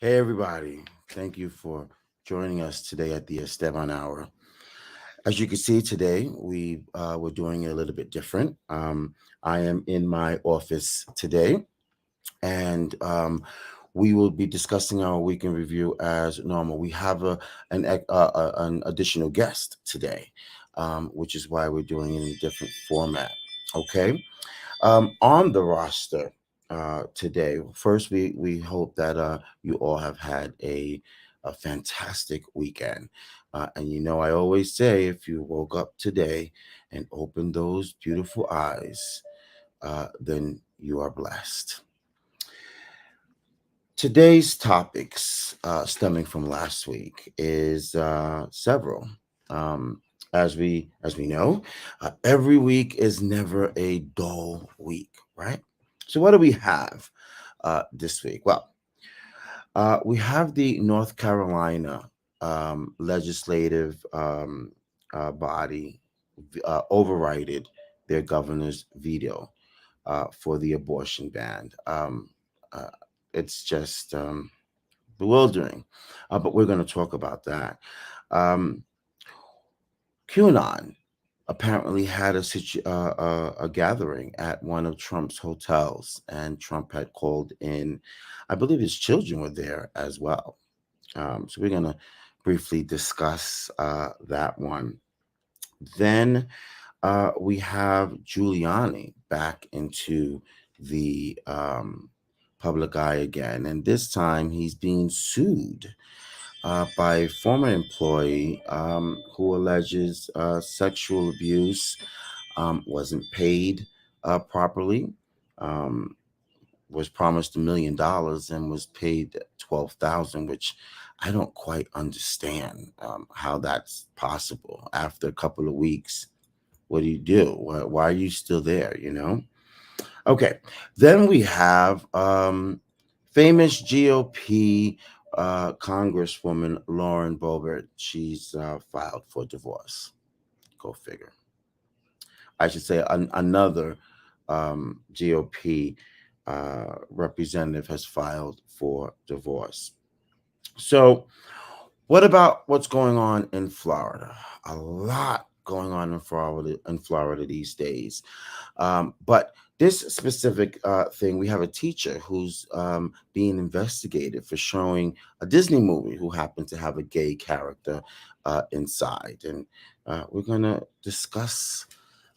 Hey, everybody. Thank you for joining us today at the Esteban Hour. As you can see today, we're doing it a little bit different. I am in my office today, and we will be discussing our weekend review as normal. We have an additional guest today, which is why we're doing it in a different format. Okay. On the roster today, first we hope that you all have had a fantastic weekend. And I always say, if you woke up today and opened those beautiful eyes, then you are blessed. Today's topics, stemming from last week, is several. Um, as we know, every week is never a dull week, right? So what do we have this week? Well, we have the North Carolina legislative body overrided their governor's veto for the abortion ban. Uh, it's just bewildering, but we're going to talk about that. Um, QAnon apparently had a gathering at one of Trump's hotels, and Trump had called in. I believe his children were there as well. So we're going to briefly discuss that one. Then we have Giuliani back into the public eye again, and this time he's being sued by a former employee who alleges sexual abuse, wasn't paid properly, um, was promised $1 million and was paid 12,000, which I don't quite understand how that's possible. After a couple of weeks, what do you do? Why are you still there? Okay, then we have famous GOP Congresswoman Lauren Boebert. She's filed for divorce. Go figure. I should say another GOP representative has filed for divorce. So, what about what's going on in Florida? A lot going on in Florida these days. But this specific thing, we have a teacher who's being investigated for showing a Disney movie who happened to have a gay character inside. And we're going to discuss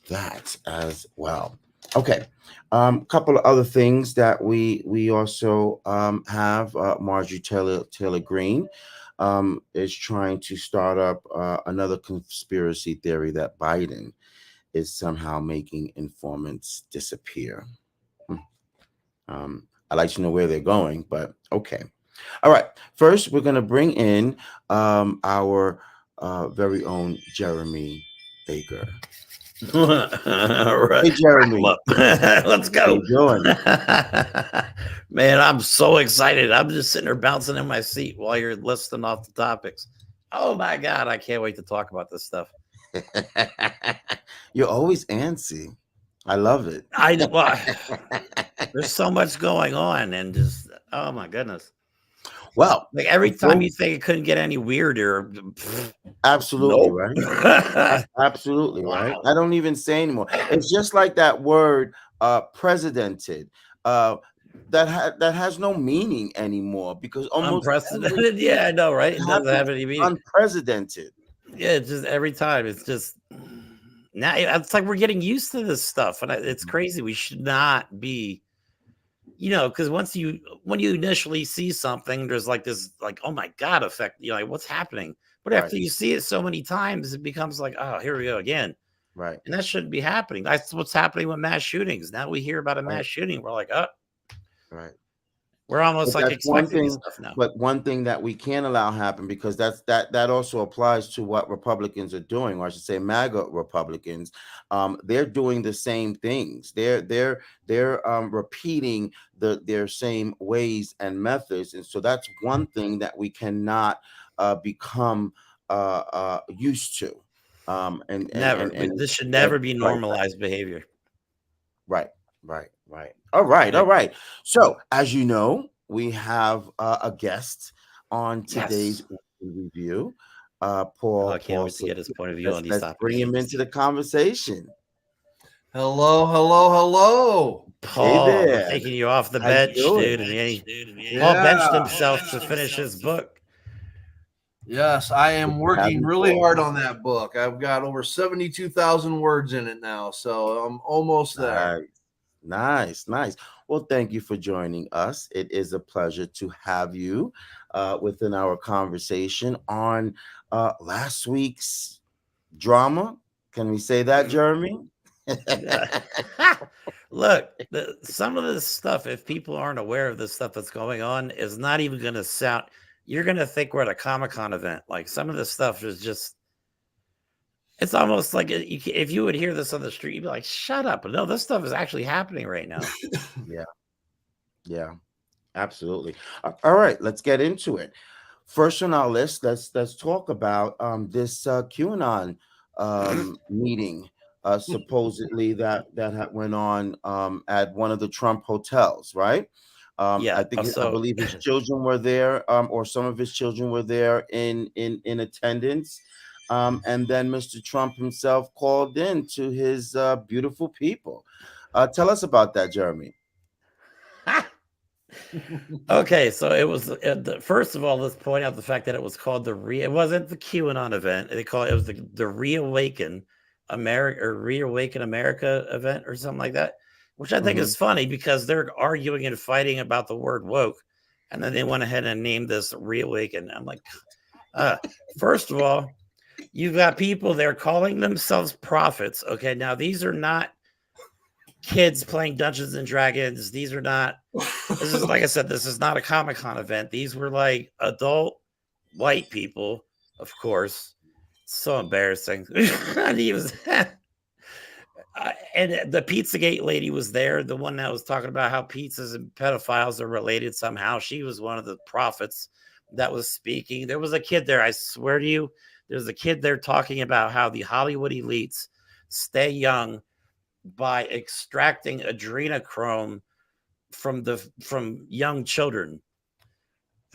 that as well. Okay, couple of other things that we also have. Marjorie Taylor Greene is trying to start up another conspiracy theory that Biden is somehow making informants disappear. Hmm. I'd like to know where they're going, but okay. All right. First, we're going to bring in our very own Jeremy Baker. All right. Hey, Jeremy. Let's How go. you doing? Man, I'm so excited. I'm just sitting there bouncing in my seat while you're listing off the topics. Oh my God, I can't wait to talk about this stuff. You're always antsy. I love it. Well, there's so much going on, and just oh my goodness. Well, Like every before time you think it couldn't get any weirder, absolutely nope. right. Absolutely right. Wow. I don't even say anymore. It's just like that word precedented. Uh that has no meaning anymore because almost Unprecedented. Yeah, I know, right? it It doesn't happens have any meaning. unprecedented. Yeah, it's just every time. It's just now it's like we're getting used to this stuff, and it's crazy. We should not be, because when you initially see something, there's like this, like, oh my God effect. Like what's happening? But Right, after you see it so many times, it becomes like, oh, here we go again, right, and that shouldn't be happening. That's what's happening with mass shootings. Now we hear about a right, mass shooting, we're like, oh, right. we're almost But like that's one expecting this thing. stuff now. But one thing that we can't allow happen, because that also applies to what Republicans are doing, or I should say, MAGA Republicans. They're doing the same things. They're repeating their same ways and methods, and so that's one thing that we cannot become used to. Never. And This should never be right, normalized behavior. right, right, right. All right, all Like, right. So, as you know, we have a guest on today's Yes. review. Oh, Paul I can't Paul, wait to so get his point of view let's on these let's bring topics. him into the conversation. Hello, hello, hello. Hey Paul, we're there, taking you off the how you bench, dude. doing? And Paul benched Yeah. himself to finish his book. Yes, I Good am to have working you, really Paul. hard on that book. I've got over 72,000 words in it now, so I'm almost there. Nice, nice, nice. Well, thank you for joining us. It is a pleasure to have you within our conversation on last week's drama. Can we say that, Jeremy? Yeah. Look, some of this stuff, if people aren't aware of the stuff that's going on, is not even going to sound. You're going to think we're at a Comic-Con event. Like some of this stuff is just. It's almost like if you would hear this on the street, you'd be like, "Shut up!" But no, this stuff is actually happening right now. Yeah, yeah, absolutely. All right, let's get into it. First on our list, let's talk about this QAnon meeting, supposedly that went on at one of the Trump hotels, right? Yeah. I So believe his children were there, or some of his children were there in attendance. And then Mr. Trump himself called in to his beautiful people. Tell us about that, Jeremy. okay, so it was first of all, let's point out the fact that it was called it wasn't the QAnon event. They call it was the Reawaken America event or something like that, which I think Hmm. is funny because they're arguing and fighting about the word woke, and then they went ahead and named this Reawaken. I'm like, uh, first of all, you've got people there calling themselves prophets. Okay, now these are not kids playing Dungeons and Dragons. These are not this is like I said, this is not a Comic-Con event. These were like adult white people, of course. So embarrassing. And he was and the Pizzagate lady was there, the one that was talking about how pizzas and pedophiles are related somehow. She was one of the prophets that was speaking. There was a kid there, I swear to you, there's a kid there talking about how the Hollywood elites stay young by extracting adrenochrome from young children.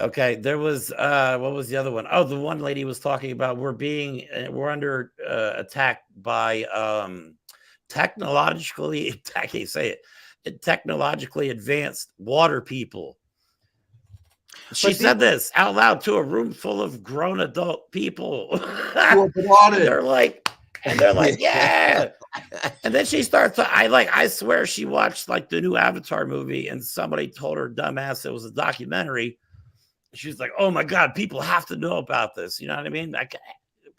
Okay, there was what was the other one? Oh, the one lady was talking about we're under attack by technologically I can't say it technologically advanced water people. She But the said this out loud to a room full of grown adult people. Who and applauded? they're like yeah. And then she starts to, I swear she watched like the new Avatar movie and somebody told her dumbass it was a documentary. She's like, oh my God, people have to know about this. You know what I mean? Like,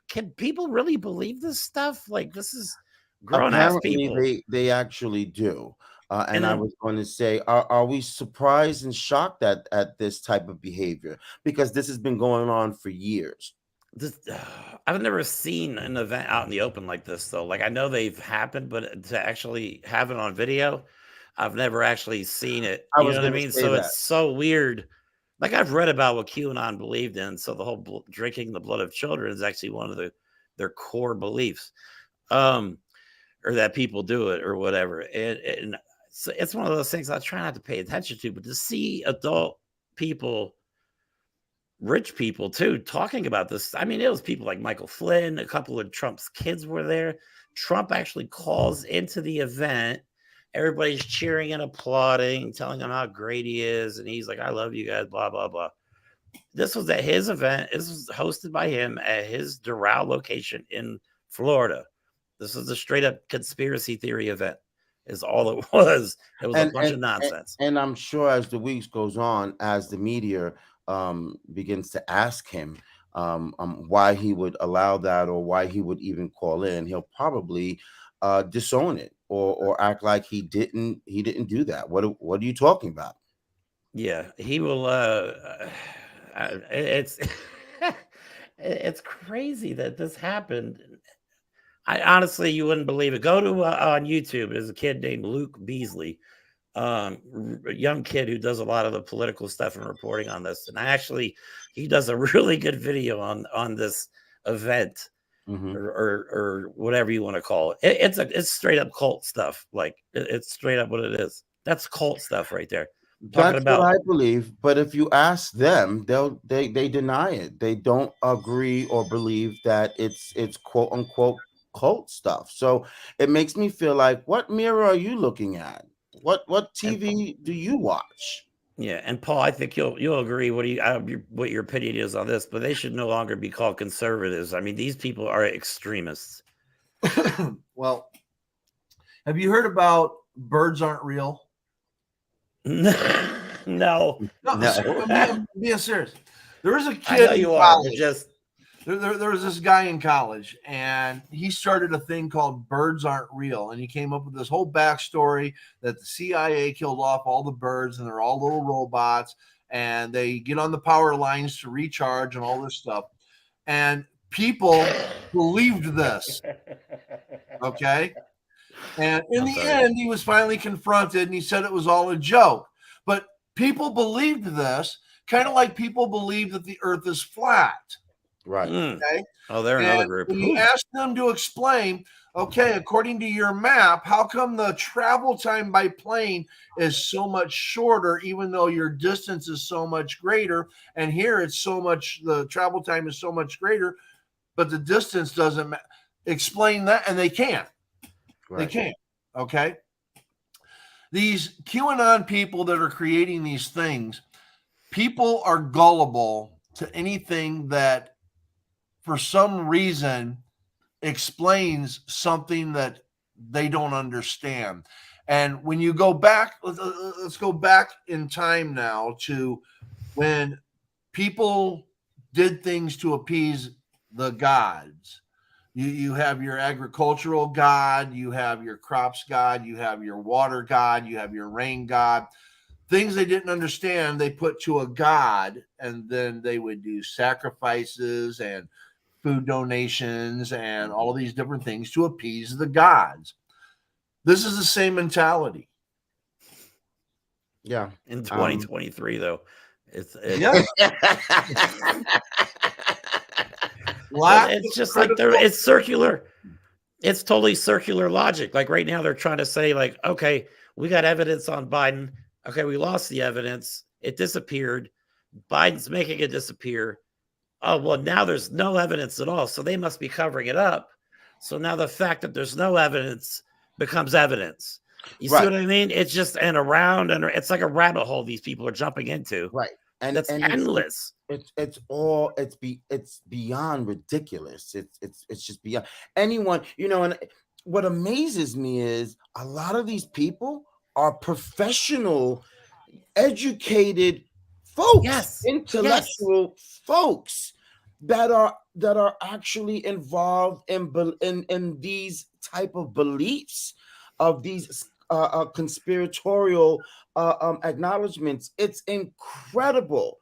can people really believe this stuff? Like, this is grown ass apparently people. they actually do. And And I then was going to say, are we surprised and shocked at this type of behavior? Because this has been going on for years. this, I've never seen an event out in the open like this, though. Like, I know they've happened, but to actually have it on video, I've never actually seen it. I You was know what I going to mean? say So that. it's so weird. Like, I've read about what QAnon believed in. So the whole drinking the blood of children is actually one of their core beliefs. Um, or that people do it or whatever. And so it's one of those things I try not to pay attention to, but to see adult people, rich people too, talking about this. I mean, it was people like Michael Flynn, a couple of Trump's kids were there. Trump actually calls into the event. Everybody's cheering and applauding, telling him how great he is. And he's like, I love you guys, blah, blah, blah. This was at his event. This was hosted by him at his Doral location in Florida. This was a straight up conspiracy theory event, is all it was. It was a And bunch of nonsense. and I'm sure as the weeks goes on, as the media begins to ask him why he would allow that or why he would even call in, he'll probably disown it or act like he didn't do that. What are you talking about? Yeah, he will. It's it's crazy that this happened. I honestly, you wouldn't believe it. Go to on YouTube. There's a kid named Luke Beasley, a young kid who does a lot of the political stuff and reporting on this. And he does a really good video on this event Hmm. or whatever you want to call it. It's straight up cult stuff. Like it's straight up what it is. That's cult stuff right there. talking That's what about. I believe. But if you ask them, they deny it. They don't agree or believe that it's quote unquote cult stuff. So it makes me feel like, what mirror are you looking at? What And TV do you watch? yeah, and Paul, I think you'll agree. What do you what your opinion is on this? But they should no longer be called conservatives. I mean, these people are extremists. Well, have you heard about birds aren't real? No, No, No. I'm being serious. There was a I know kid in you are, but college. just There was this guy in college, and he started a thing called Birds Aren't Real. And he came up with this whole backstory that the CIA killed off all the birds, and they're all little robots, and they get on the power lines to recharge and all this stuff. And people believed this, okay? And in I'm the sorry. end, he was finally confronted, and he said it was all a joke. But people believed this, kind of like people believe that the earth is flat. Right. Okay. Oh, they're another And group. when you ask them to explain, okay, according to your map, how come the travel time by plane is so much shorter, even though your distance is so much greater? And here it's so much, the travel time is so much greater, but the distance doesn't explain that. And they can't. They Right. can't. Okay. These QAnon people that are creating these things, people are gullible to anything that for some reason explains something that they don't understand. And when you go back, let's go back in time now to when people did things to appease the gods. You have your agricultural god, you have your crops god, you have your water god, you have your rain god. Things they didn't understand, they put to a god, and then they would do sacrifices and food donations and all of these different things to appease the gods. This is the same mentality. Yeah. In 2023, though, it's Yeah. but it's just like it's circular. It's totally circular logic. Like right now, they're trying to say, like, okay, we got evidence on Biden. Okay, we lost the evidence. It disappeared. Biden's making it disappear. Oh, well, now there's no evidence at all. So they must be covering it up. So now the fact that there's no evidence becomes evidence. You see Right. what I mean? It's just and around, and it's like a rabbit hole these people are jumping into. Right. And That's endless. it's beyond ridiculous. It's just beyond anyone, and what amazes me is a lot of these people are professional, educated folks, Yes. intellectual folks that are actually involved in these type of beliefs of these conspiratorial acknowledgments. It's incredible.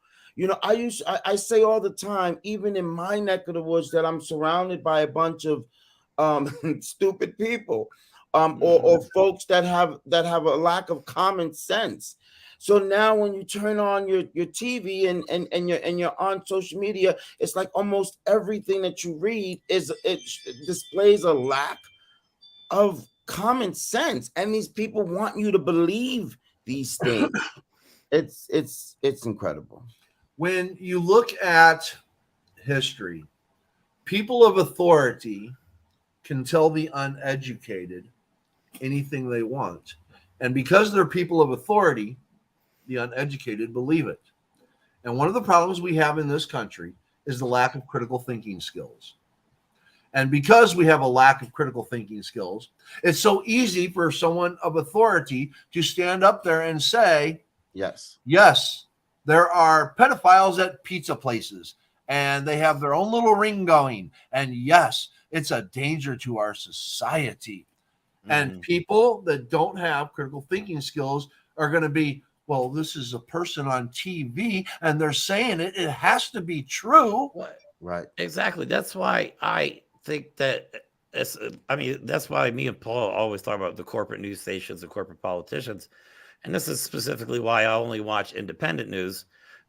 I say all the time, even in my neck of the woods, that I'm surrounded by a bunch of stupid people, or folks that have a lack of common sense. So now when you turn on your TV and you're on social media, it's like almost everything that you read displays a lack of common sense, and these people want you to believe these things. It's incredible. When you look at history, people of authority can tell the uneducated anything they want. And because they're people of authority, the uneducated believe it. And one of the problems we have in this country is the lack of critical thinking skills. And because we have a lack of critical thinking skills, it's so easy for someone of authority to stand up there and say, Yes, there are pedophiles at pizza places and they have their own little ring going. And yes, it's a danger to our society. And people that don't have critical thinking skills are going to be, well, this is a person on TV and they're saying it. It has to be true. right. Exactly. That's why I think that that's why me and Paul always talk about the corporate news stations and corporate politicians. And this is specifically why I only watch independent news.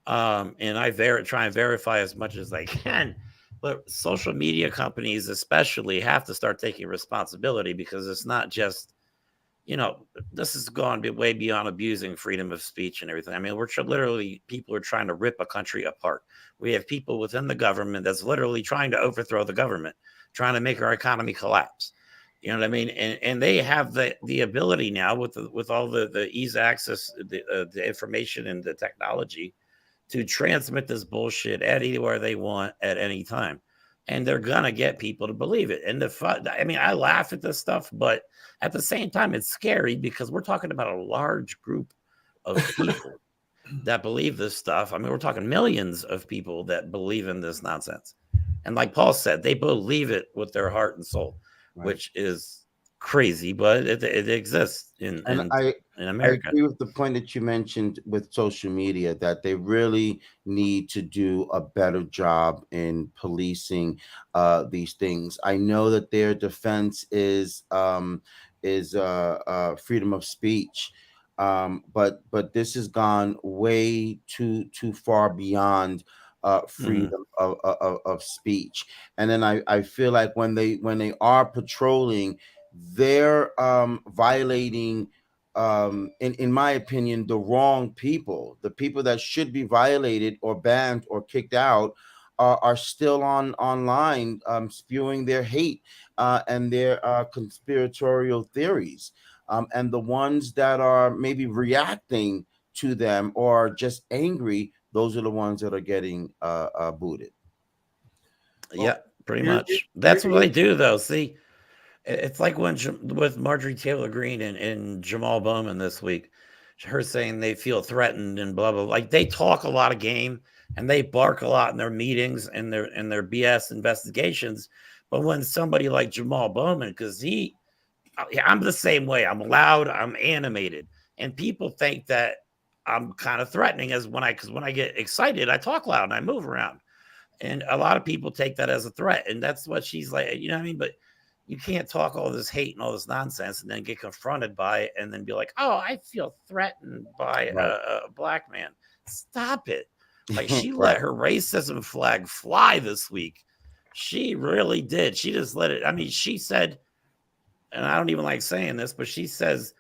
And I try and verify as much as I can. But social media companies especially have to start taking responsibility, because it's not just you know, this has gone way beyond abusing freedom of speech and everything. I mean, literally, people are trying to rip a country apart. We have people within the government that's literally trying to overthrow the government, trying to make our economy collapse. You know what I mean? And they have the ability now with all the ease access, the information and the technology to transmit this bullshit anywhere they want at any time. And they're gonna get people to believe it. And I mean, I laugh at this stuff, but at the same time, it's scary because we're talking about a large group of people that believe this stuff. I mean, we're talking millions of people that believe in this nonsense. And like Paul said, they believe it with their heart and soul, Right. which is crazy, but it exists in And I America. agree with the point that you mentioned with social media, that they really need to do a better job in policing these things. I know that their defense is freedom of speech, but this has gone way too far beyond Mhm. freedom of speech. And then I feel like when they are patrolling, they're violating, in my opinion, the wrong people. The people that should be violated or banned or kicked out are still online, spewing their hate and their conspiratorial theories. And the ones that are maybe reacting to them or just angry, those are the ones that are getting booted. Yeah, Well, pretty here, much. here, That's what they do, though. See, it's like when with Marjorie Taylor Greene and Jamal Bowman this week, her saying they feel threatened and blah blah. Like they talk a lot of game and they bark a lot in their meetings and their BS investigations. But when somebody like Jamal Bowman, because I'm the same way. I'm loud. I'm animated, and people think that I'm kind of threatening as because when I get excited, I talk loud and I move around. And a lot of people take that as a threat. And that's what she's like, you know what I mean? But you can't talk all this hate and all this nonsense and then get confronted by it and then be like, oh, I feel threatened by Right. a black man. Stop it. Like she Right. let her racism flag fly this week. She really did. She just let it. I mean, she said, and I don't even like saying this, but she says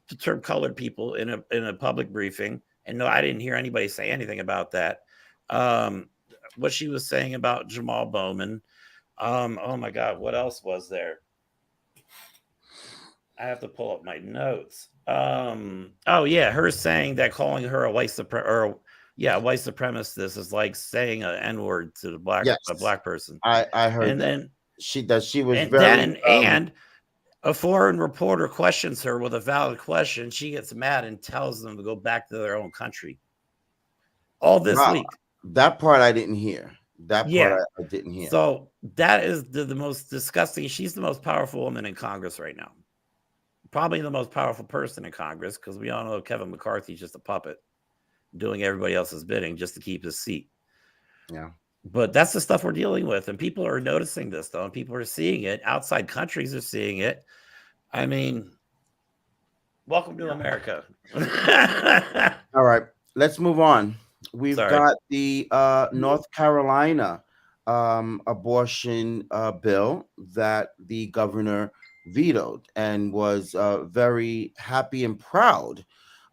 the term colored people in a public briefing. And no, I didn't hear anybody say anything about that. Um, what she was saying about Jamal Bowman. Oh my God, what else was there? I have to pull up my notes. Oh yeah, her saying that calling her a white supremacist is like saying an N word to a Yes, black person. I heard And that. then She was and very then and a foreign reporter questions her with a valid question. She gets mad and tells them to go back to their own country. All this wow. week. That part I didn't hear. That part Yeah. I didn't hear. So that is the most disgusting. She's the most powerful woman in Congress right now. Probably the most powerful person in Congress because we all know Kevin McCarthy's just a puppet doing everybody else's bidding just to keep his seat. Yeah. But that's the stuff we're dealing with. And people are noticing this, though, and people are seeing it. Outside countries are seeing it. I mean, welcome to America. All right, let's move on. We've Sorry. got the North Carolina abortion bill that the governor vetoed and was very happy and proud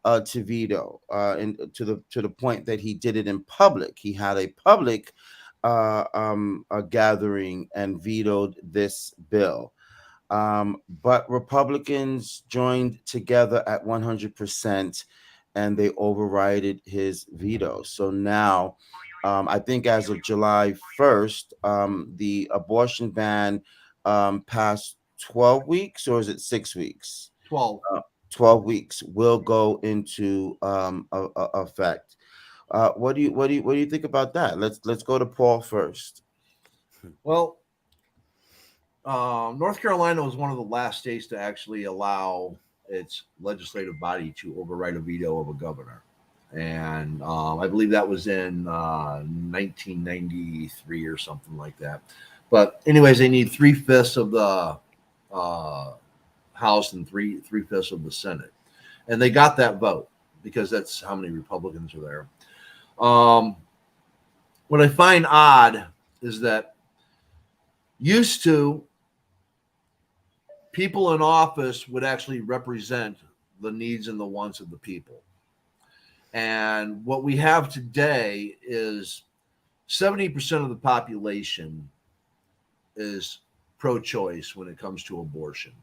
to veto, and to the point that he did it in public. He had a public a gathering and vetoed this bill. But Republicans joined together at 100% and they overrided his veto. So now, I think as of July 1st, the abortion ban past 12 weeks, or is it 6 weeks? 12. 12 weeks will go into effect. What do you think about that? Let's go to Paul first. Well, North Carolina was one of the last states to actually allow its legislative body to override a veto of a governor. And I believe that was in 1993 or something like that. But anyways, they need 3/5 of the uh, House and three-fifths of the Senate, and they got that vote because that's how many Republicans are there. Um, what I find odd is that used to people in office would actually represent the needs and the wants of the people. And what we have today is 70% of the population is pro-choice when it comes to abortion.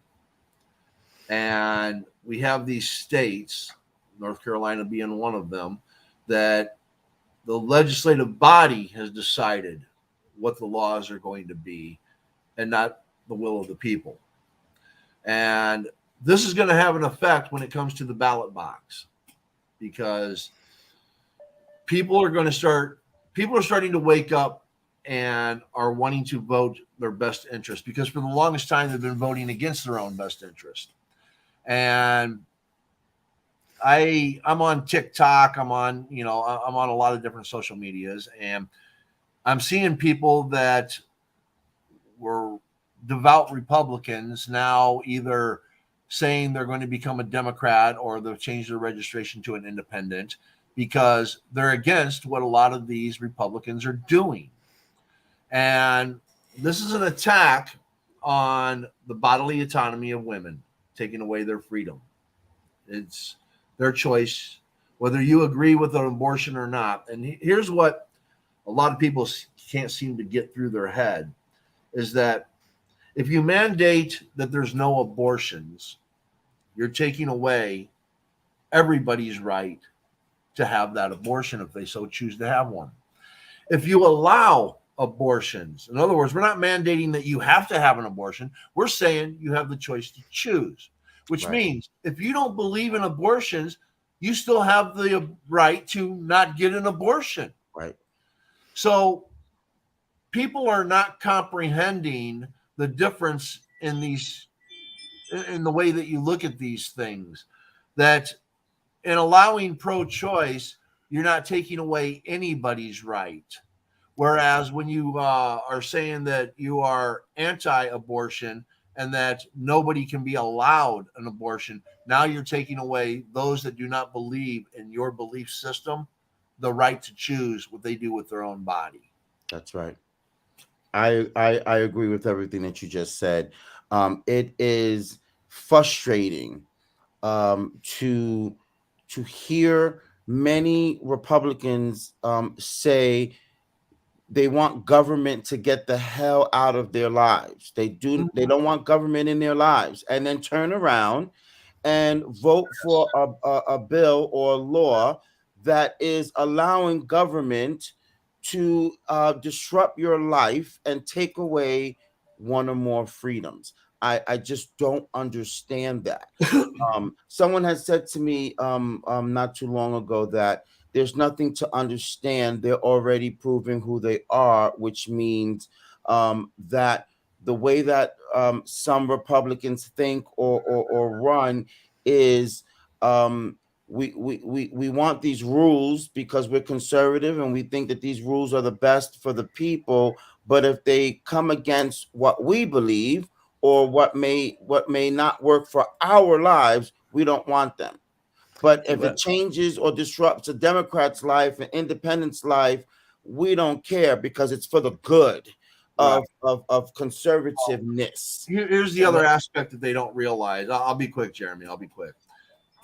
And we have these states, North Carolina being one of them, that the legislative body has decided what the laws are going to be and not the will of the people. And this is going to have an effect when it comes to the ballot box, because people are starting to wake up and are wanting to vote their best interest, because for the longest time they've been voting against their own best interest. And I'm on TikTok, I'm on a lot of different social medias, and I'm seeing people that were devout Republicans now either saying they're going to become a Democrat or they've changed their registration to an independent, because they're against what a lot of these Republicans are doing. And this is an attack on the bodily autonomy of women, taking away their freedom. It's their choice, whether you agree with an abortion or not. And here's what a lot of people can't seem to get through their head, is that if you mandate that there's no abortions, you're taking away everybody's right to have that abortion if they so choose to have one. If you allow abortions, in other words, we're not mandating that you have to have an abortion. We're saying you have the choice to choose, which means if you don't believe in abortions, you still have the right to not get an abortion. Right. So people are not comprehending the difference in the way that you look at these things, that in allowing pro-choice, you're not taking away anybody's right. Whereas when you are saying that you are anti-abortion and that nobody can be allowed an abortion, now you're taking away those that do not believe in your belief system the right to choose what they do with their own body. That's right. I agree with everything that you just said. It is frustrating to hear many Republicans say they want government to get the hell out of their lives. They don't want government in their lives, and then turn around and vote for a bill or a law that is allowing government to disrupt your life and take away one or more freedoms. I just don't understand that. Someone has said to me not too long ago that there's nothing to understand. They're already proving who they are, which means that the way that some Republicans think or run is we want these rules because we're conservative and we think that these rules are the best for the people. But if they come against what we believe or what may not work for our lives, we don't want them. But if it changes or disrupts a Democrat's life, an independent's life, we don't care because it's for the good of conservativeness. Here's the other aspect that they don't realize. I'll be quick, Jeremy. I'll be quick.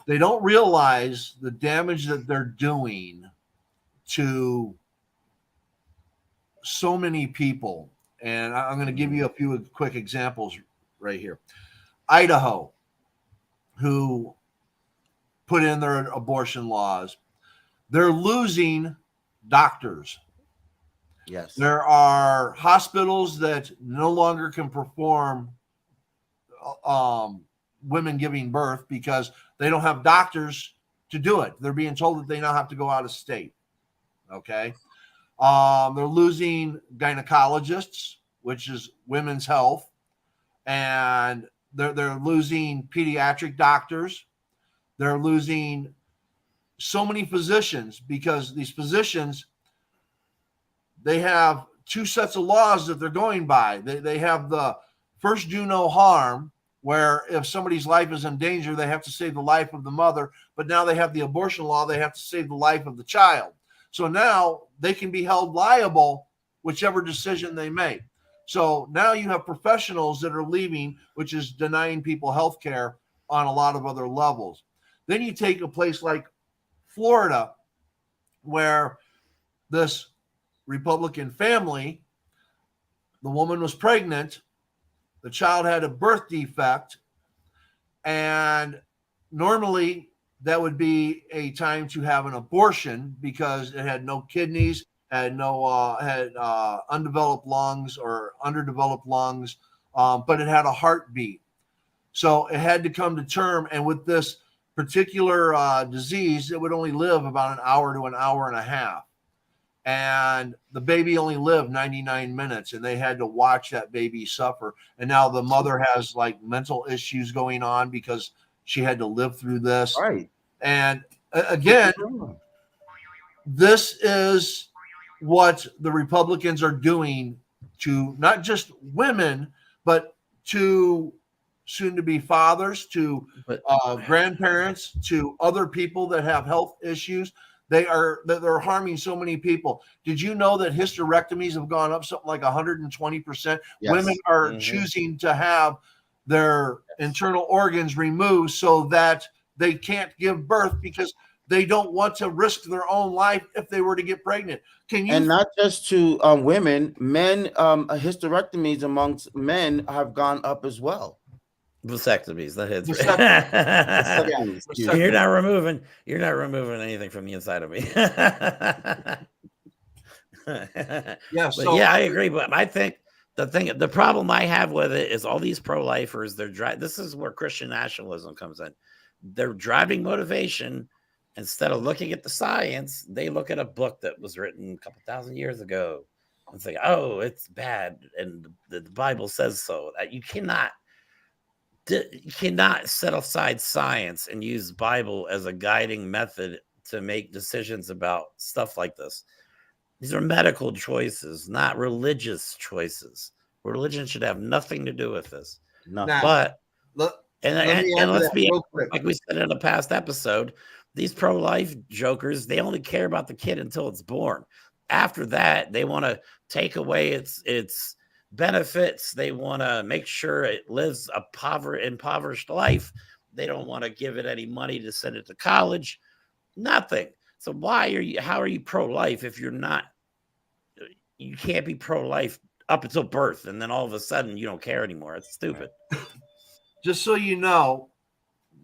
They don't realize the damage that they're doing to so many people. And I'm going to give you a few quick examples right here. Idaho, who put in their abortion laws, they're losing doctors. Yes. There are hospitals that no longer can perform women giving birth because they don't have doctors to do it. They're being told that they now have to go out of state. Okay. They're losing gynecologists, which is women's health, and they're losing pediatric doctors. They're losing so many physicians because these physicians, they have two sets of laws that they're going by. They have the first do no harm, where if somebody's life is in danger, they have to save the life of the mother. But now they have the abortion law. They have to save the life of the child. So now they can be held liable whichever decision they make. So now you have professionals that are leaving, which is denying people health care on a lot of other levels. Then you take a place like Florida, where this Republican family, the woman was pregnant, the child had a birth defect, and normally that would be a time to have an abortion because it had no kidneys, had no had undeveloped lungs or underdeveloped lungs, but it had a heartbeat. So it had to come to term, and with this particular disease, it would only live about an hour to an hour and a half. And the baby only lived 99 minutes, and they had to watch that baby suffer. And now the mother has like mental issues going on because she had to live through this. Right. And again, this is what the Republicans are doing to not just women, but to soon to be fathers, to grandparents, to other people that have health issues. They're harming so many people. Did you know that hysterectomies have gone up something like 120%? Yes. Women are choosing to have their internal organs removed so that they can't give birth because they don't want to risk their own life if they were to get pregnant. Can you? And not just to women, men, hysterectomies amongst men have gone up as well. Vasectomies, that hits. Vasectomies, Yeah. You're not removing anything from the inside of me. Yeah, but yeah, I agree. But I think the problem I have with it is all these pro-lifers. This is where Christian nationalism comes in. They're driving motivation instead of looking at the science. They look at a book that was written a couple thousand years ago and say, "Oh, it's bad," and the Bible says so. You cannot set aside science and use Bible as a guiding method to make decisions about stuff like this. These are medical choices, not religious choices. Religion should have nothing to do with this. Nothing. But let me let's be real quick. like we said in a past episode, these pro-life jokers, they only care about the kid until it's born. After that, they want to take away its benefits. They want to make sure it lives a impoverished life. They don't want to give it any money to send it to college. Nothing. So how are you pro-life if you can't be pro-life up until birth, and then all of a sudden you don't care anymore? It's stupid. Just so you know,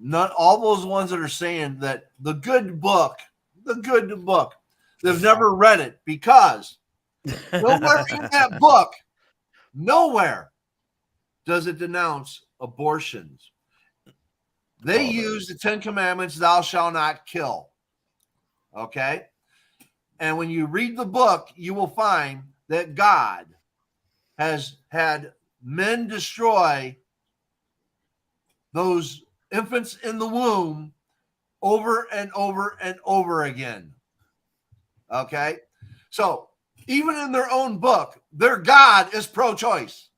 not all those ones that are saying that the good book, they've never read it, because nowhere in that book, nowhere does it denounce abortions. They use the 10 Commandments, thou shalt not kill. Okay? And when you read the book, you will find that God has had men destroy those infants in the womb over and over and over again. Okay? So even in their own book, their God is pro-choice.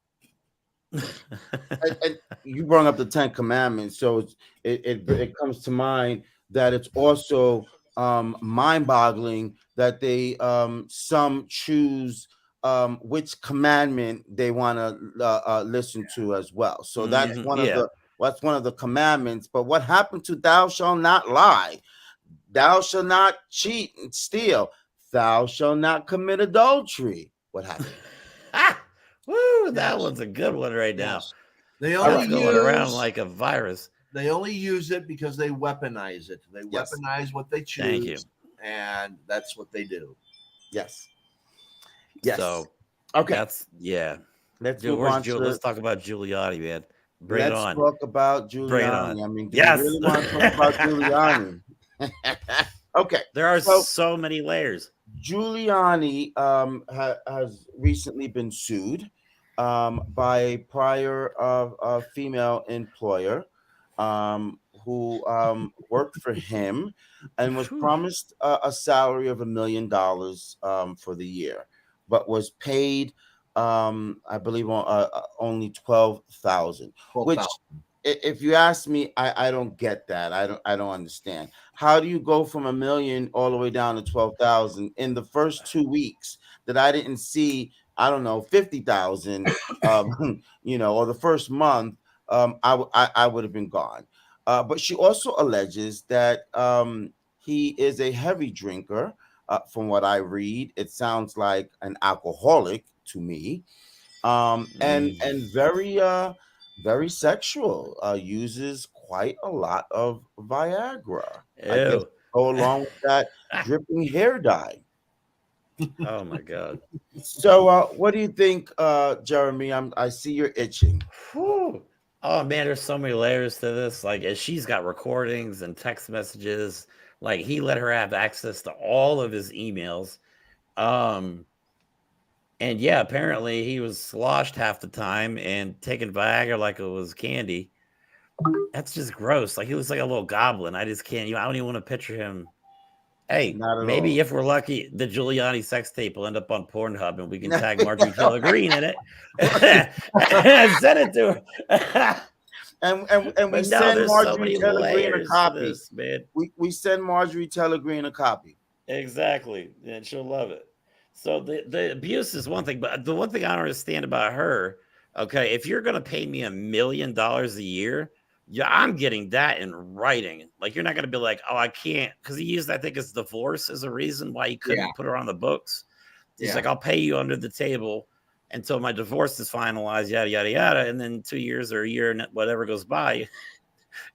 And you brought up the 10 Commandments, so it comes to mind that it's also mind-boggling that they some choose which commandment they want to listen to as well. So that's one of the commandments. But what happened to thou shalt not lie, thou shalt not cheat and steal, thou shalt not commit adultery? What happened? Woo, that one's a good one right now. They only going around like a virus. They only use it because they weaponize it. They weaponize what they choose. Thank you. And that's what they do. Yes. So okay. Let's move on. Let's talk about Giuliani, man. Bring it on. Let's talk about Giuliani. I mean, do you really want to talk about Giuliani? Okay. There are so many layers. Giuliani has recently been sued by a prior female employer who worked for him and was promised a salary of $1 million for the year, but was paid, I believe, only $12,000. Which, if you ask me, I don't get that. I don't understand. How do you go from $1 million all the way down to $12,000 in the first 2 weeks that I didn't see? I don't know, 50,000, or the first month, I would have been gone. But she also alleges that he is a heavy drinker. From what I read, it sounds like an alcoholic to me, and very sexual. Uses quite a lot of Viagra. I guess Ew. go along with that dripping hair dye. Oh my God. So, what do you think, Jeremy? I see you're itching. Whew. Oh man, there's so many layers to this. Like, and she's got recordings and text messages. Like, he let her have access to all of his emails. Um, and yeah, apparently he was sloshed half the time and taking Viagra like it was candy. That's just gross. Like, he was like a little goblin. I just can't. I don't even want to picture him. Hey, Not at maybe all. if we're lucky, the Giuliani sex tape will end up on Pornhub and we can tag Marjorie Taylor Greene in it. Send it to her. And we But no, send there's so Marjorie many Taylor Greene a layers to copy. this, man. We send Marjorie Taylor Greene a copy. Exactly. And she'll love it. So the abuse is one thing, but the one thing I don't understand about her, okay, if you're gonna pay me $1 million a year, yeah, I'm getting that in writing. Like, you're not gonna be like, oh, I can't, because he used, I think, his divorce as a reason why he Yeah. couldn't put her on the books. He's Yeah. like, I'll pay you under the table until my divorce is finalized, yada yada yada, and then 2 years or a year and whatever goes by,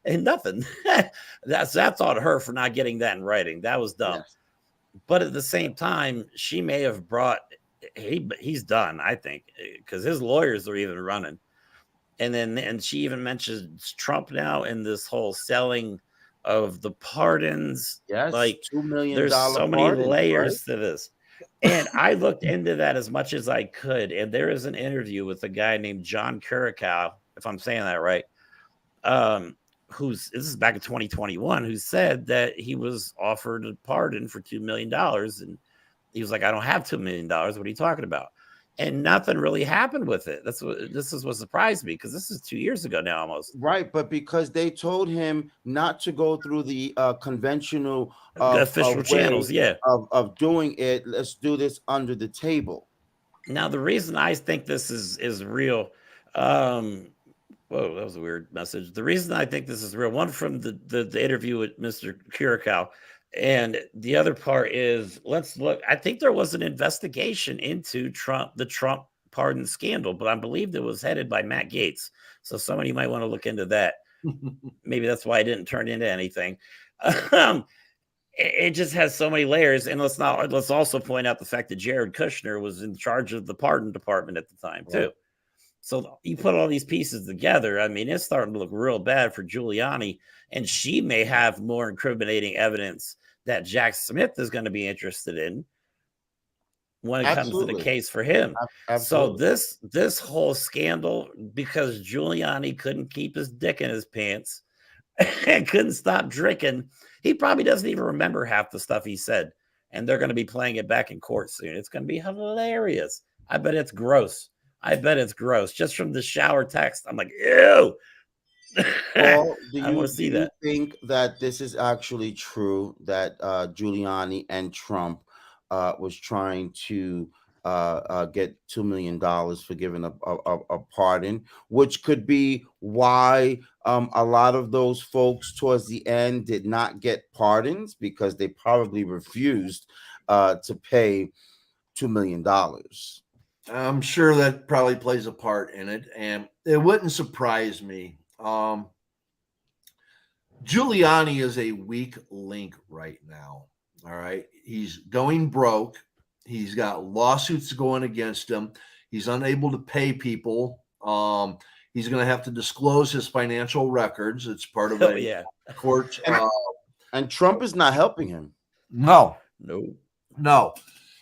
and nothing. That's on her for not getting that in writing. That was dumb. Yes. But at the same time, she may have brought he's done, I think, because his lawyers are even running. And she even mentions Trump now in this whole selling of the pardons. Yes. Like, $2 million there's so many pardons, right? layers to this. And I looked into that as much as I could. And there is an interview with a guy named John Curacao, if I'm saying that right. This is back in 2021, who said that he was offered a pardon for $2 million. And he was like, I don't have $2 million. What are you talking about? And nothing really happened with it. This is what surprised me, because this is 2 years ago now almost. Right, but because they told him not to go through the conventional Official channels, way yeah. of doing it, let's do this under the table. Now, the reason I think this is real, whoa, that was a weird message. The reason I think this is real, one from the interview with Mr. Curacao, and the other part is, let's look. I think there was an investigation into the Trump pardon scandal, but I believe it was headed by Matt Gaetz. So somebody might want to look into that. Maybe that's why it didn't turn into anything. It just has so many layers. And let's also point out the fact that Jared Kushner was in charge of the pardon department at the time, too. So you put all these pieces together. I mean, it's starting to look real bad for Giuliani, and she may have more incriminating evidence that Jack Smith is going to be interested in when it comes to the case for him. Absolutely. So this whole scandal, because Giuliani couldn't keep his dick in his pants and couldn't stop drinking, he probably doesn't even remember half the stuff he said, and they're going to be playing it back in court soon. It's going to be hilarious. I bet it's gross. Just from the shower text. I'm like, ew. Well, I want to see that. Think that this is actually true, that Giuliani and Trump was trying to get $2 million for giving a pardon, which could be why a lot of those folks towards the end did not get pardons, because they probably refused to pay $2 million. I'm sure that probably plays a part in it, and it wouldn't surprise me. Giuliani is a weak link right now. All right. He's going broke. He's got lawsuits going against him. He's unable to pay people. He's going to have to disclose his financial records. It's part of a court. And Trump is not helping him. No. Nope.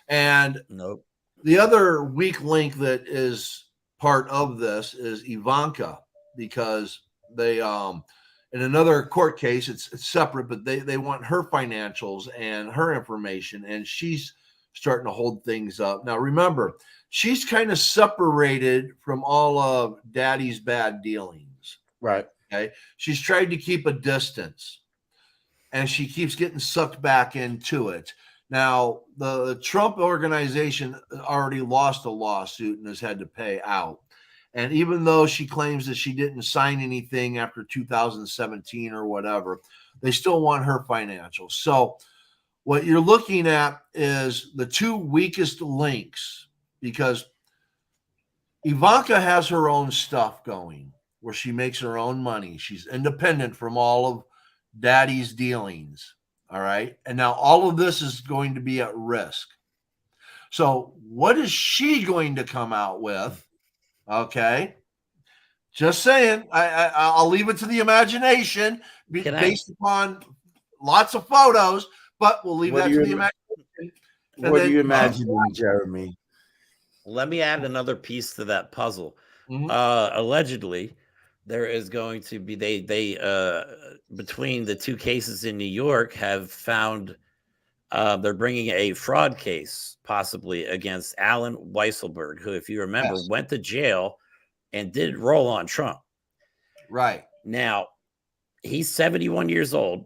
And nope. The other weak link that is part of this is Ivanka, because they in another court case, it's separate, but they want her financials and her information, and she's starting to hold things up. Now, remember, she's kind of separated from all of Daddy's bad dealings. Right. Okay. She's tried to keep a distance, and she keeps getting sucked back into it. Now, the Trump organization already lost a lawsuit and has had to pay out. And even though she claims that she didn't sign anything after 2017 or whatever, they still want her financials. So, what you're looking at is the two weakest links, because Ivanka has her own stuff going where she makes her own money. She's independent from all of daddy's dealings. All right. And now all of this is going to be at risk. So, what is she going to come out with? Okay. Just saying. I'll leave it to the imagination based upon lots of photos, but we'll leave What that do to you the ima- imagination. What are you then imagining, Jeremy? Let me add another piece to that puzzle. Mhm. Allegedly, there is going to be they between the two cases in New York have found they're bringing a fraud case possibly against Alan Weisselberg, who, if you remember, Yes. went to jail and did roll on Trump. Right. Now, he's 71 years old,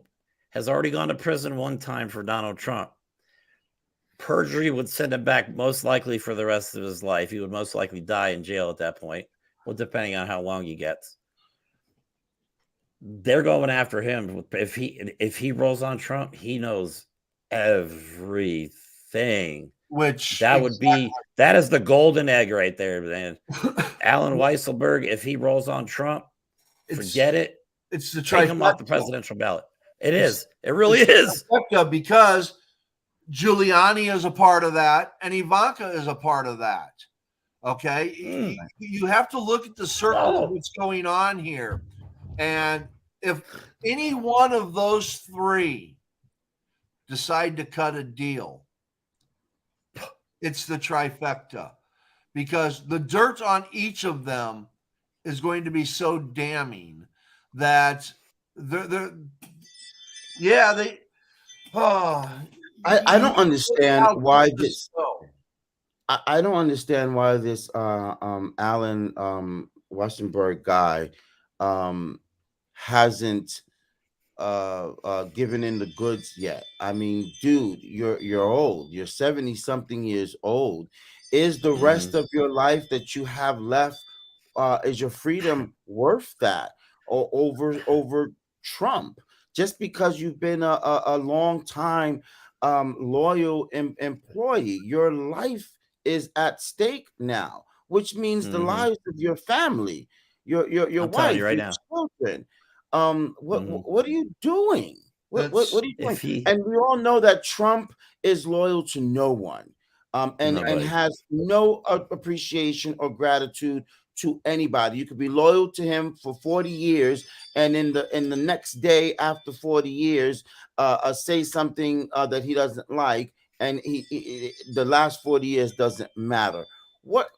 has already gone to prison one time for Donald Trump. Perjury would send him back most likely for the rest of his life. He would most likely die in jail at that point. Well, depending on how long he gets. They're going after him. If he rolls on Trump, he knows everything. Which That would be that is the golden egg right there, man. Alan Weisselberg, if he rolls on Trump, forget it. It's the Take him off the trifecta. presidential ballot. It is. It really is. Because Giuliani is a part of that, and Ivanka is a part of that. Okay, you have to look at the circle of what's going on here, and if any one of those three decide to cut a deal, it's the trifecta, because the dirt on each of them is going to be so damning that they're I don't understand why this. I don't understand why this Alan Westenberg guy hasn't given in the goods yet. I mean, dude, you're old. You're 70 something years old. Is the rest of your life that you have left, is your freedom worth that, or over Trump? Just because you've been a long time loyal employee, your life is at stake now, which means the lives of your family, your I'm telling wife, you right your now. children. What are you doing? What are you doing? If he- And we all know that Trump is loyal to no one, and Nobody. has no appreciation or gratitude to anybody. You could be loyal to him for 40 years, and in the next day after 40 years, say something that he doesn't like, and he the last 40 years doesn't matter. What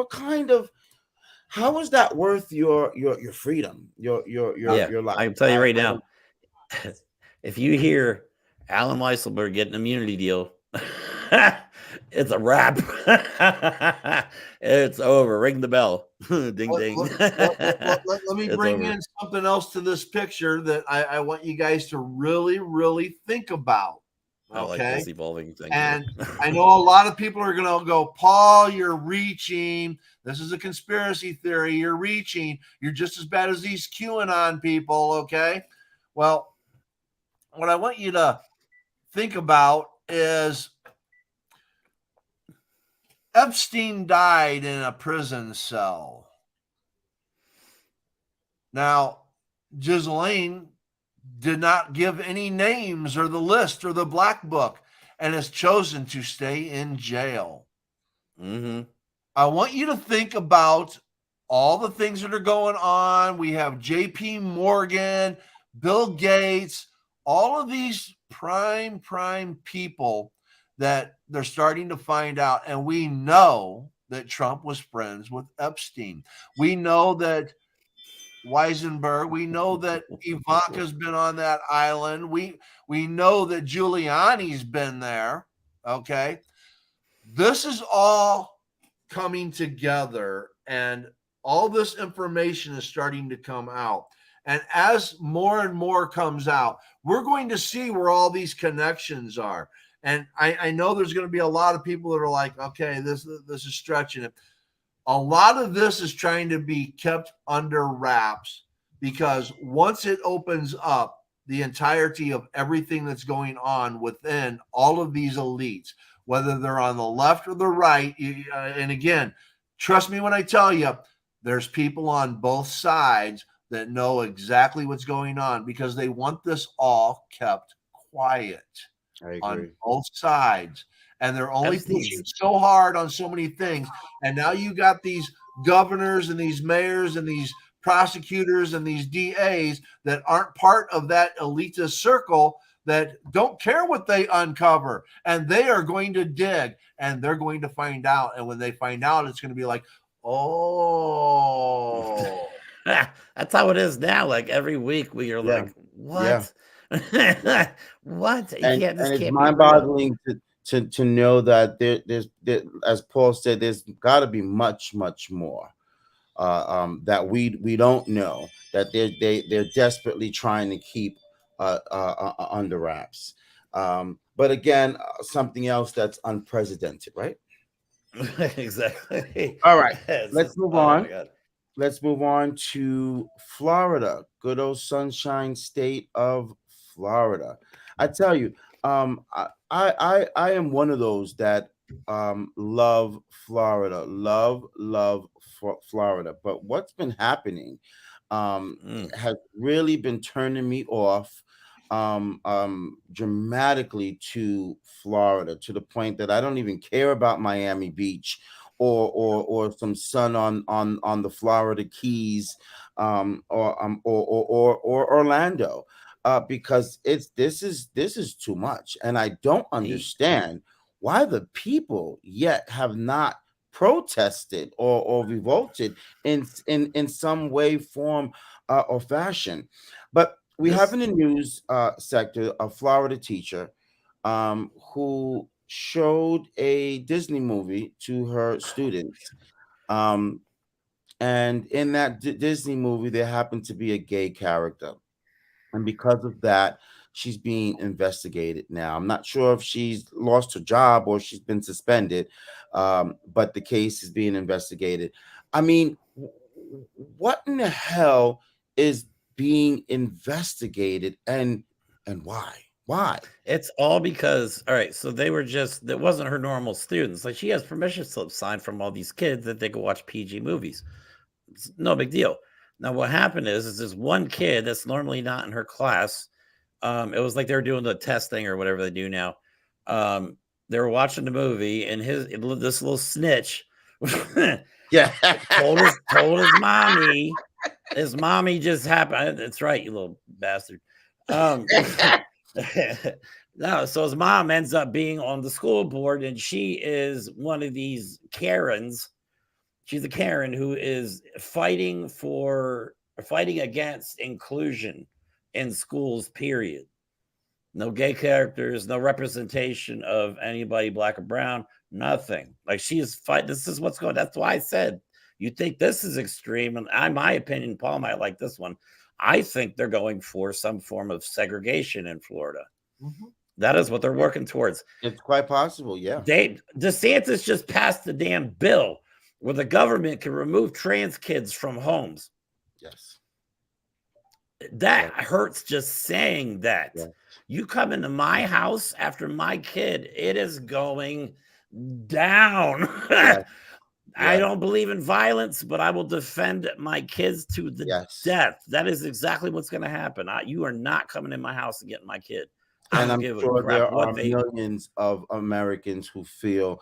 kind of, how is that worth your freedom, your life? I can tell you right now. If you hear Alan Weisselberg get an immunity deal, it's a wrap. It's over. Ring the bell. Ding ding. Let me It's bring over. in something else to this picture that I want you guys to really, really think about. I like Okay. this evolving thing. And I know a lot of people are going to go, Paul, you're reaching. This is a conspiracy theory. You're reaching. You're just as bad as these QAnon people. Okay. Well, what I want you to think about is Epstein died in a prison cell. Now, Ghislaine did not give any names or the list or the black book and has chosen to stay in jail. I want you to think about all the things that are going on. We have JP Morgan, Bill Gates, all of these prime people that they're starting to find out. And we know that Trump was friends with Epstein. We know that Weisenberg. We know that Ivanka's been on that island. We know that Giuliani's been there. Okay. This is all coming together, and all this information is starting to come out. And as more and more comes out, we're going to see where all these connections are. And I know there's going to be a lot of people that are like, okay, this is stretching it. A lot of this is trying to be kept under wraps because once it opens up the entirety of everything that's going on within all of these elites, whether they're on the left or the right, and again, trust me when I tell you, there's people on both sides that know exactly what's going on because they want this all kept quiet I on agree. both sides. And they're only pushing Epstein's so hard on so many things. And now you got these governors and these mayors and these prosecutors and these DAs that aren't part of that elitist circle that don't care what they uncover. And they are going to dig and they're going to find out. And when they find out, it's going to be like, oh, That's how it is now. Like every week we are Yeah, like, yeah. what? What? You and can't, this and it's can't be real. mind-boggling to know that there, as Paul said, there's got to be much more that we don't know, that they're desperately trying to keep under wraps. But again, something else that's unprecedented, right? Exactly. All right, It's let's just, move oh my on. God. Let's move on to Florida, good old sunshine state of Florida. I tell you, I am one of those that love Florida, love Florida. But what's been happening Mm. has really been turning me off dramatically to Florida, to the point that I don't even care about Miami Beach or some sun on the Florida Keys, or Orlando, because this is too much, and I don't He- understand why the people yet have not protested or revolted in some way, form, or fashion. But we have this in the news sector a Florida teacher who showed a Disney movie to her students. Um, and in that Disney movie, there happened to be a gay character. And because of that, she's being investigated now. I'm not sure if she's lost her job or she's been suspended, but the case is being investigated. I mean, what in the hell is being investigated, and why? Why? it's all because, all right, so they were just, that wasn't her normal students. Like she has permission slips signed from all these kids that they could watch PG movies. It's no big deal. Now what happened is this one kid that's normally not in her class. It was like they were doing the testing or whatever they do now. Um, they were watching the movie, and this little snitch Yeah. told his mommy. His mommy just happened. That's right, you little bastard. Um, no, so his mom ends up being on the school board, and she is one of these Karens. She's a Karen who is fighting against inclusion in schools, period. No gay characters, no representation of anybody black or brown, nothing. Like she is fight. This is what's going. That's why I said you think this is extreme, and my opinion, Paul might like this one. I think they're going for some form of segregation in Florida. mhm. That is what they're working towards. It's quite possible. Yeah. DeSantis just passed the damn bill where the government can remove trans kids from homes. Yes. That Yes. hurts just saying that. Yes. You come into my house after my kid, it is going down. Yes. I Yes. don't believe in violence, but I will defend my kids to the Yes. death. That is exactly what's going to happen. You are not coming in my house and getting my kid. I And don't I'm give a sure crap there what are they. millions of Americans who feel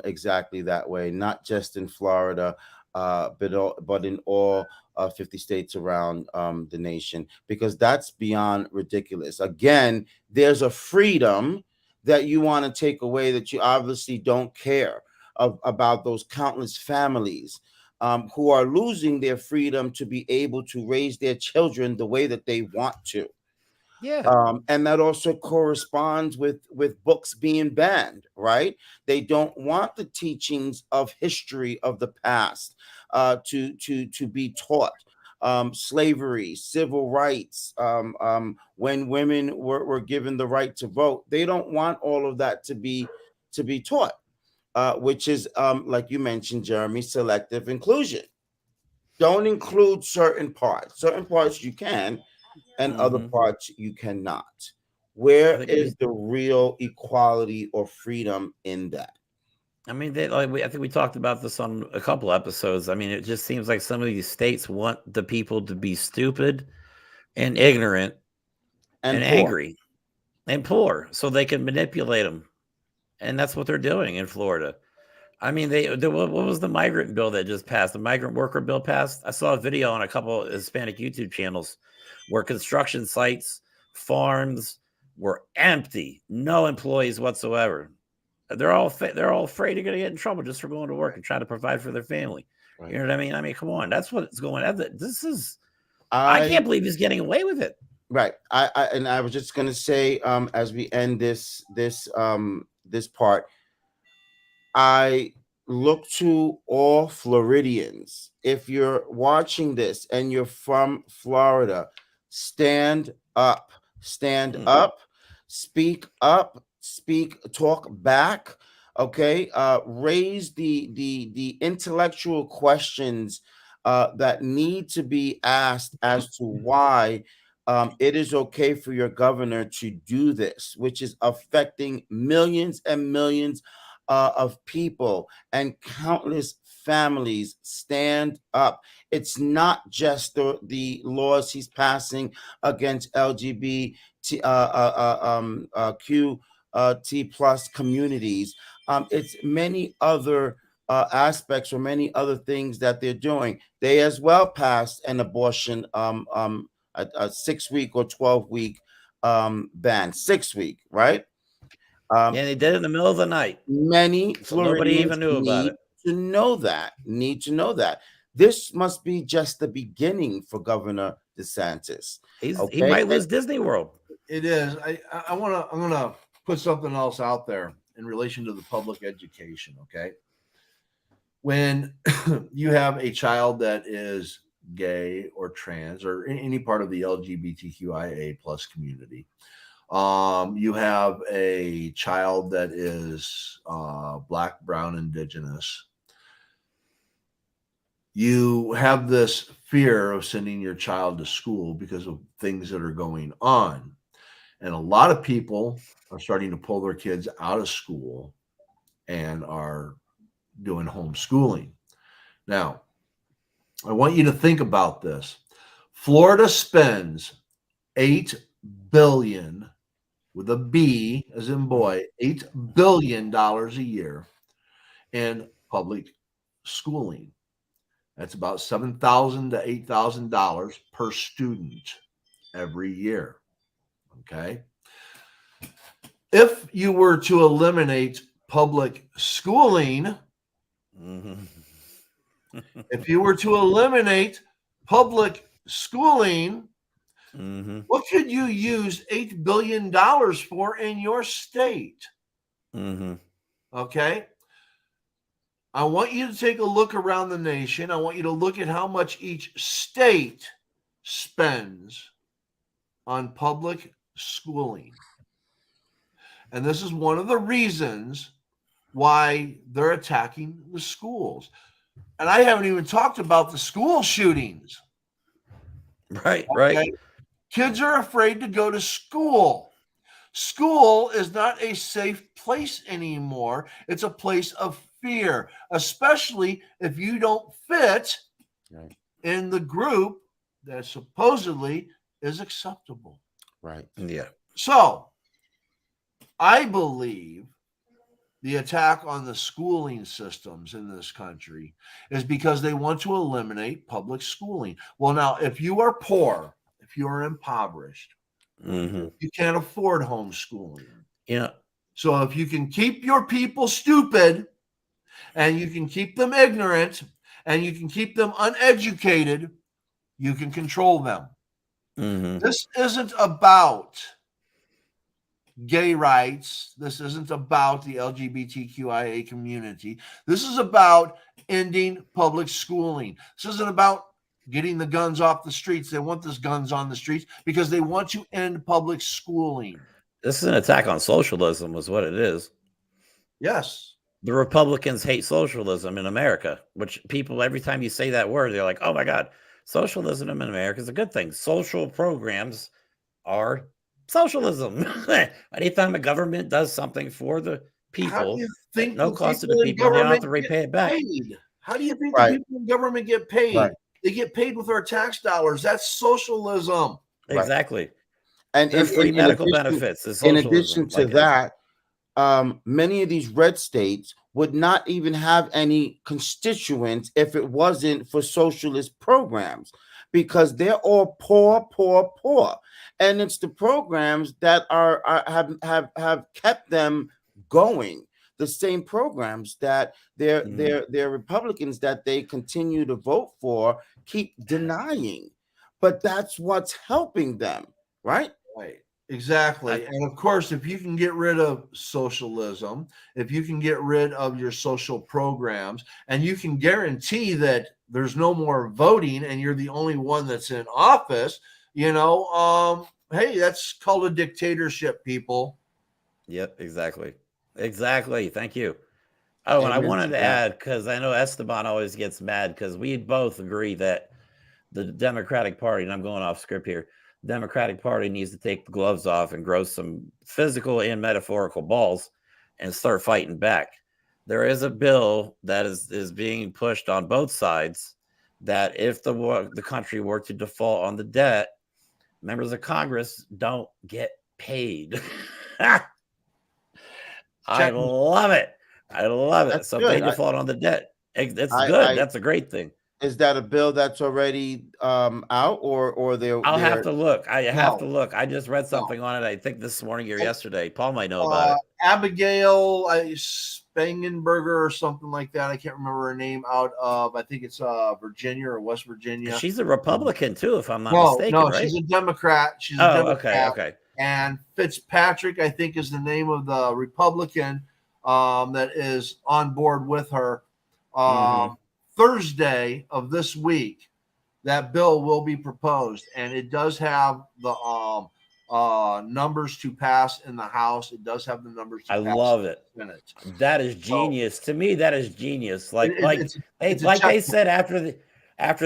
exactly that way, not just in Florida, but in all 50 states around the nation, because that's beyond ridiculous. Again, there's a freedom that you want to take away, that you obviously don't care about those countless families who are losing their freedom to be able to raise their children the way that they want to. Yeah. And that also corresponds with books being banned, right? They don't want the teachings of history of the past to be taught. slavery, civil rights, when women were given the right to vote. They don't want all of that to be taught, which is, like you mentioned, Jeremy, selective inclusion. Don't include certain parts. Certain parts you can, and other Hmm. parts you cannot. I Where think is we, the real equality or freedom in that? I mean, I think we talked about this on a couple episodes. I mean, it just seems like some of these states want the people to be stupid and ignorant And and poor. angry and poor so they can manipulate them. And that's what they're doing in Florida. I mean, what was the migrant bill that just passed? The migrant worker bill passed. I saw a video on a couple of Hispanic YouTube channels where construction sites, farms were empty, no employees whatsoever. They're all afraid they're going to get in trouble just for going to work and trying to provide for their family. You Right. know what I mean? I mean, come on, that's what's going on. This is I I can't believe he's getting away with it. Right. I was just gonna say, as we end this part, I look to all Floridians. If you're watching this and you're from Florida, stand up, stand Mm. up, speak, talk back. Okay, raise the intellectual questions that need to be asked as to why it is okay for your governor to do this, which is affecting millions and millions of people and countless families. Stand up. It's not just the laws he's passing against LGBT Q T plus communities. It's many other aspects or many other things that they're doing. They as well passed an abortion, a 6 week or 12 week ban. 6 week, right? Um, Yeah, they did it in the middle of the night, Many so nobody Floridians even knew about need it. to know that. Need to know that this must be just the beginning for Governor DeSantis. He Okay, might lose Disney World. It is. I'm gonna put something else out there in relation to the public education. Okay, when you have a child that is gay or trans or any part of the LGBTQIA plus community, you have a child that is black, brown, indigenous. You have this fear of sending your child to school because of things that are going on. And a lot of people are starting to pull their kids out of school and are doing homeschooling. Now, I want you to think about this. Florida spends 8 billion with a B as in boy, $8 billion a year in public schooling. That's about $7,000 to $8,000 per student every year. Okay. If you were to eliminate public schooling, Mm-hmm. if you were to eliminate public schooling, Mm-hmm. what could you use $8 billion for in your state? Mm-hmm. Okay. I want you to take a look around the nation. I want you to look at how much each state spends on public schooling. And this is one of the reasons why they're attacking the schools. And I haven't even talked about the school shootings. Right, right. Okay? Kids are afraid to go to school. School is not a safe place anymore. It's a place of fear, especially if you don't fit right, in the group that supposedly is acceptable. right, Yeah. So I believe the attack on the schooling systems in this country is because they want to eliminate public schooling. Well, now, if you are poor, if you are impoverished, Mm-hmm. you can't afford homeschooling. You know, So if you can keep your people stupid and you can keep them ignorant and you can keep them uneducated, you can control them. mm-hmm. This isn't about gay rights. This isn't about the LGBTQIA community. This is about ending public schooling. This isn't about getting the guns off the streets. They want those guns on the streets because they want to end public schooling. This is an attack on socialism, is what it is. Yes. The Republicans hate socialism in America, which people, every time you say that word, they're like, oh my God, socialism in America is a good thing. Social programs are socialism. Anytime a government does something for the How do people, you think no the cost to the people in people, they don't have to government repay get it back. paid? How do you think Right. the people in government get paid? Right. They get paid with our tax dollars. That's socialism. Right. Exactly. And They're free medical addition, benefits. Is in socialism. addition to that, many of these red states would not even have any constituents if it wasn't for socialist programs, because they're all poor, poor, poor, and it's the programs that have kept them going. The same programs that their Republicans that they continue to vote for keep denying, but that's what's helping them, right? Right. Exactly. And of course, if you can get rid of socialism, if you can get rid of your social programs, and you can guarantee that there's no more voting and you're the only one that's in office, hey, that's called a dictatorship, people. Yep, exactly. Exactly. Thank you. Oh, and I Amen wanted to to that. add, because I know Esteban always gets mad, because we both agree that the Democratic Party, and I'm going off script here, Democratic Party needs to take the gloves off and grow some physical and metaphorical balls and start fighting back. There is a bill that is being pushed on both sides that if the country were to default on the debt, members of Congress don't get paid. I love it. I love it. That's So if good. they default on the debt, that's I- good. I- That's a great thing. Is that a bill that's already out, or they're? I'll have to look. I have No. to look. I just read something on it. I think this morning or yesterday. Paul might know about it. Abigail Spangenberger or something like that. I can't remember her name. Out of, I think it's Virginia or West Virginia. She's a Republican too, if I'm not mistaken. No, right? she's a Democrat. She's a Democrat. Okay. And Fitzpatrick, I think, is the name of the Republican that is on board with her. Thursday of this week, that bill will be proposed, and it does have the numbers to pass in the House. It does have the numbers to pass. I love it. In the Senate. That is genius. To me, that is genius. Like they said after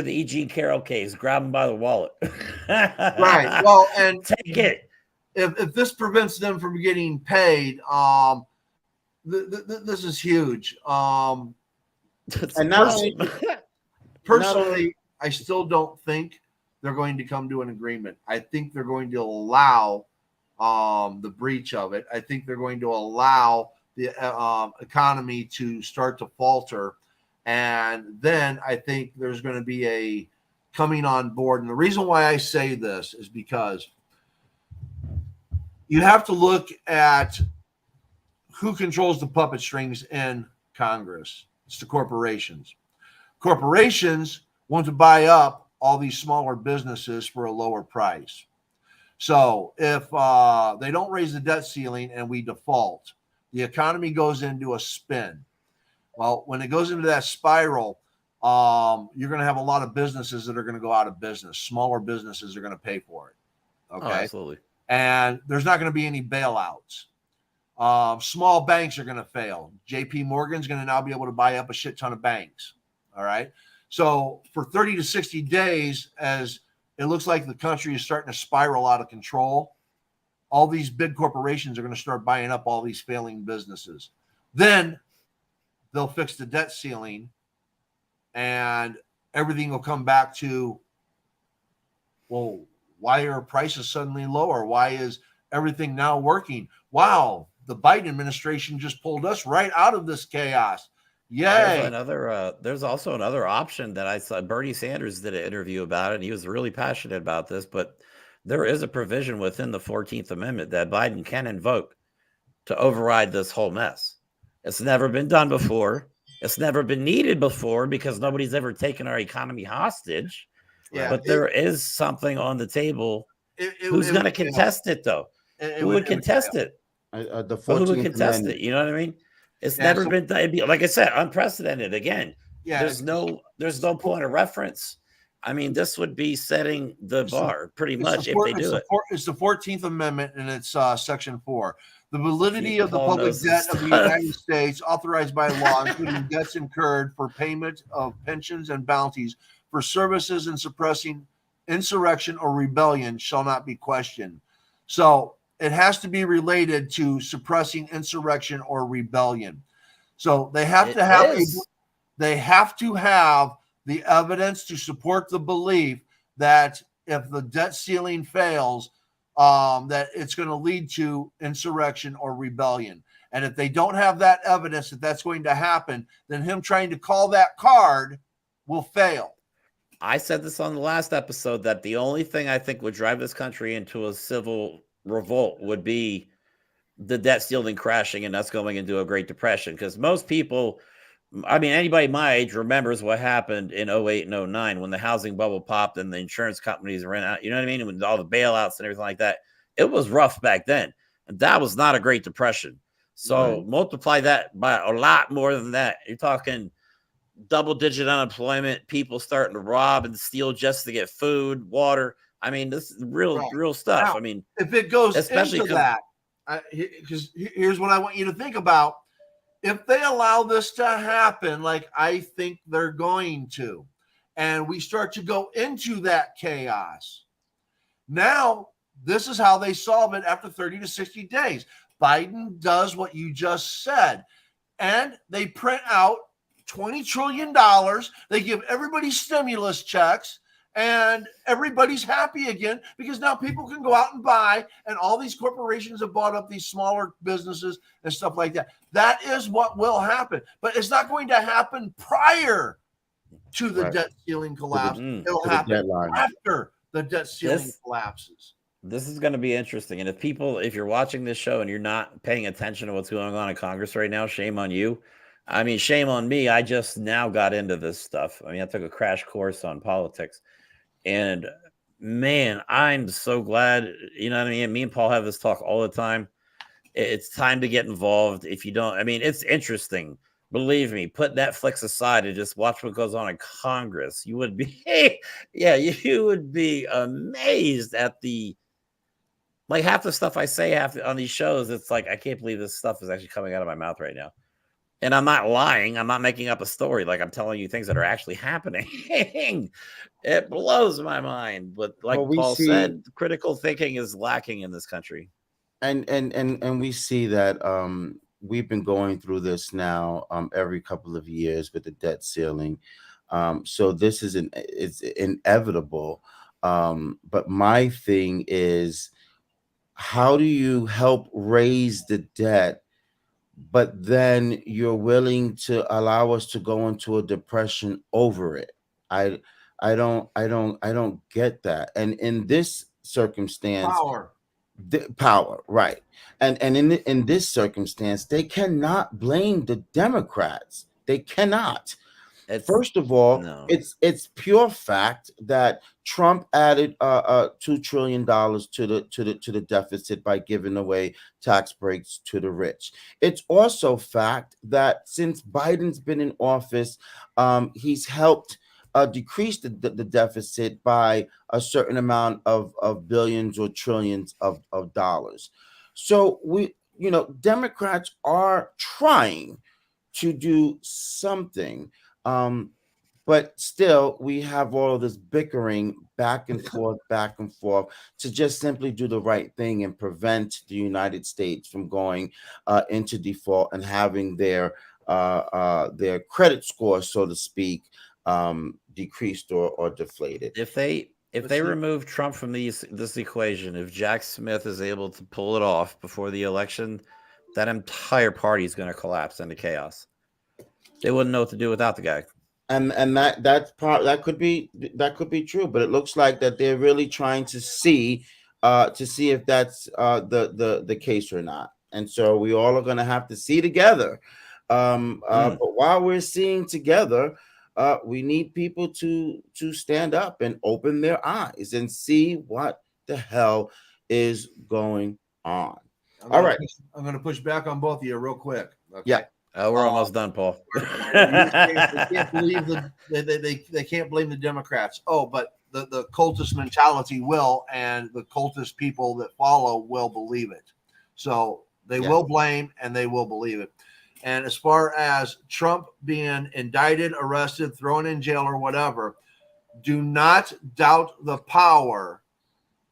the E. Jean Carroll case, grab him by the wallet. Right. Well, and take it. If this prevents them from getting paid, this is huge. And not only, personally, I still don't think they're going to come to an agreement. I think they're going to allow the breach of it. I think they're going to allow the economy to start to falter. And then I think there's going to be a coming on board. And the reason why I say this is because you have to look at who controls the puppet strings in Congress. It's the corporations. Corporations want to buy up all these smaller businesses for a lower price. So if they don't raise the debt ceiling and we default, the economy goes into a spin. Well, when it goes into that spiral, you're going to have a lot of businesses that are going to go out of business. Smaller businesses are going to pay for it. Okay. Oh, absolutely. And there's not going to be any bailouts. Small banks are going to fail. JP Morgan's going to now be able to buy up a shit ton of banks. All right. So for 30 to 60 days, as it looks like the country is starting to spiral out of control, all these big corporations are going to start buying up all these failing businesses. Then they'll fix the debt ceiling and everything will come back to, well, why are prices suddenly lower? Why is everything now working? Wow, the Biden administration just pulled us right out of this chaos. Yay. There's also another option that I saw. Bernie Sanders did an interview about it, and he was really passionate about this, but there is a provision within the 14th Amendment that Biden can invoke to override this whole mess. It's never been done before. It's never been needed before because nobody's ever taken our economy hostage. Yeah, but there is something on the table. Who's going to contest it, though? Who would contest it? The 14th who would contest Amendment. it? You know what I mean? It's never been done. Like I said, unprecedented. Again, there's no point of reference. I mean, this would be setting the bar pretty much if they do it. It's the 14th Amendment, and it's Section 4. The validity See, of the Paul public knows debt his of the stuff. United States authorized by law, including debts incurred for payment of pensions and bounties for services in suppressing insurrection or rebellion, shall not be questioned. So it has to be related to suppressing insurrection or rebellion. So they have It to have is. the evidence to support the belief that if the debt ceiling fails, that it's going to lead to insurrection or rebellion. And if they don't have that evidence that that's going to happen, then him trying to call that card will fail. I said this on the last episode that the only thing I think would drive this country into a civil revolt would be the debt ceiling crashing and us going into a Great Depression. Because most people, I mean, anybody my age remembers what happened in 08 and 09 when the housing bubble popped and the insurance companies ran out. You know what I mean? With all the bailouts and everything like that. It was rough back then. And that was not a Great Depression. So Right. multiply that by a lot more than that. You're talking double-digit unemployment, people starting to rob and steal just to get food, water. I mean, this is real stuff. Now, I mean, if it goes especially into because that, because here's what I want you to think about. If they allow this to happen, like I think they're going to, and we start to go into that chaos, now this is how they solve it after 30 to 60 days. Biden does what you just said, and they print out $20 trillion. They give everybody stimulus checks, and everybody's happy again because now people can go out and buy, and all these corporations have bought up these smaller businesses and stuff like that. That is what will happen, but it's not going to happen prior to the Right. debt ceiling collapse. It'll To the happen deadline. after the debt ceiling This- collapses. this is going to be interesting. And if you're watching this show and you're not paying attention to what's going on in Congress right now, shame on you. I mean, shame on me. I just now got into this stuff. I mean, I took a crash course on politics. And man, I'm so glad, you know what I mean? Me and Paul have this talk all the time. It's time to get involved. If you don't, I mean, it's interesting. Believe me, put Netflix aside and just watch what goes on in Congress. You would be, yeah, you would be amazed at the, like half the stuff I say on these shows. It's like, I can't believe this stuff is actually coming out of my mouth right now. And I'm not lying. I'm not making up a story. Like I'm telling you things that are actually happening. It blows my mind. But Well, like we Paul see, said, critical thinking is lacking in this country. and we see that we've been going through this now every couple of years with the debt ceiling. So this is it's inevitable. But my thing is, how do you help raise the debt, but then you're willing to allow us to go into a depression over it? I I don't get that. And in this circumstance, Power. the power, right? And in this circumstance, they cannot blame the Democrats. They cannot. It's First of all, no. it's pure fact that Trump added $2 trillion to the deficit by giving away tax breaks to the rich. It's also fact that since Biden's been in office, he's helped decrease the deficit by a certain amount of billions or trillions of dollars. So Democrats are trying to do something. Um, but still, we have all of this bickering back and forth to just simply do the right thing and prevent the United States from going into default and having their credit score, so to speak, decreased or deflated. If they remove Trump from this equation, if Jack Smith is able to pull it off before the election, that entire party is going to collapse into chaos. They wouldn't know what to do without the guy. And that could be true, but it looks like that they're really trying to see if that's the case or not. And so we all are going to have to see together. But while we're seeing together, we need people to stand up and open their eyes and see what the hell is going on. All right. I'm going to push back on both of you real quick. Okay. Yeah. Oh, we're almost done, Paul. They can't believe they can't blame the Democrats. Oh, but the cultist mentality will, and the cultist people that follow will believe it. So they Yeah. will blame and they will believe it. And as far as Trump being indicted, arrested, thrown in jail, or whatever, do not doubt the power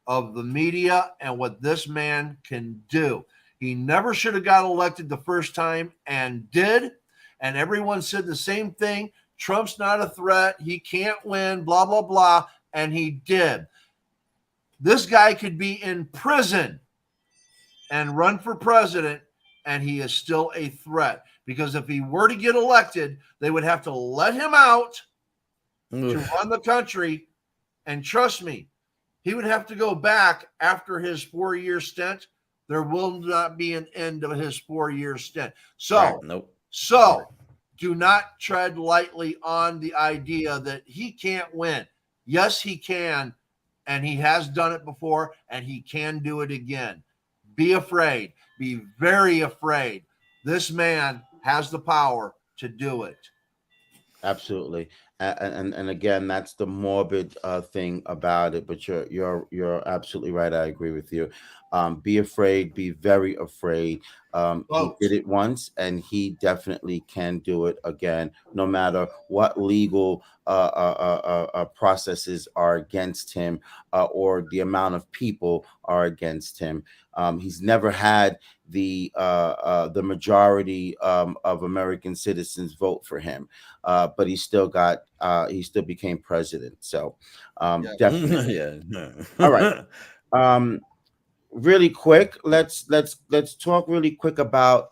of the media and what this man can do. He never should have got elected the first time and did. And everyone said the same thing. Trump's not a threat. He can't win, blah, blah, blah. And he did. This guy could be in prison and run for president, and he is still a threat. Because if he were to get elected, they would have to let him out to run the country. And trust me, he would have to go back after his 4-year stint. There will not be an end of his 4-year stint. So, Nope. So do not tread lightly on the idea that he can't win. Yes, he can, and he has done it before, and he can do it again. Be afraid. Be very afraid. This man has the power to do it. Absolutely. And again, that's the morbid thing about it. But you're absolutely right. I agree with you. Be afraid. Be very afraid. He did it once, and he definitely can do it again, no matter what legal processes are against him, or the amount of people are against him. He's never had the majority of American citizens vote for him, but he still became president. So definitely. Yeah. All right. Um, Really quick, let's talk really quick about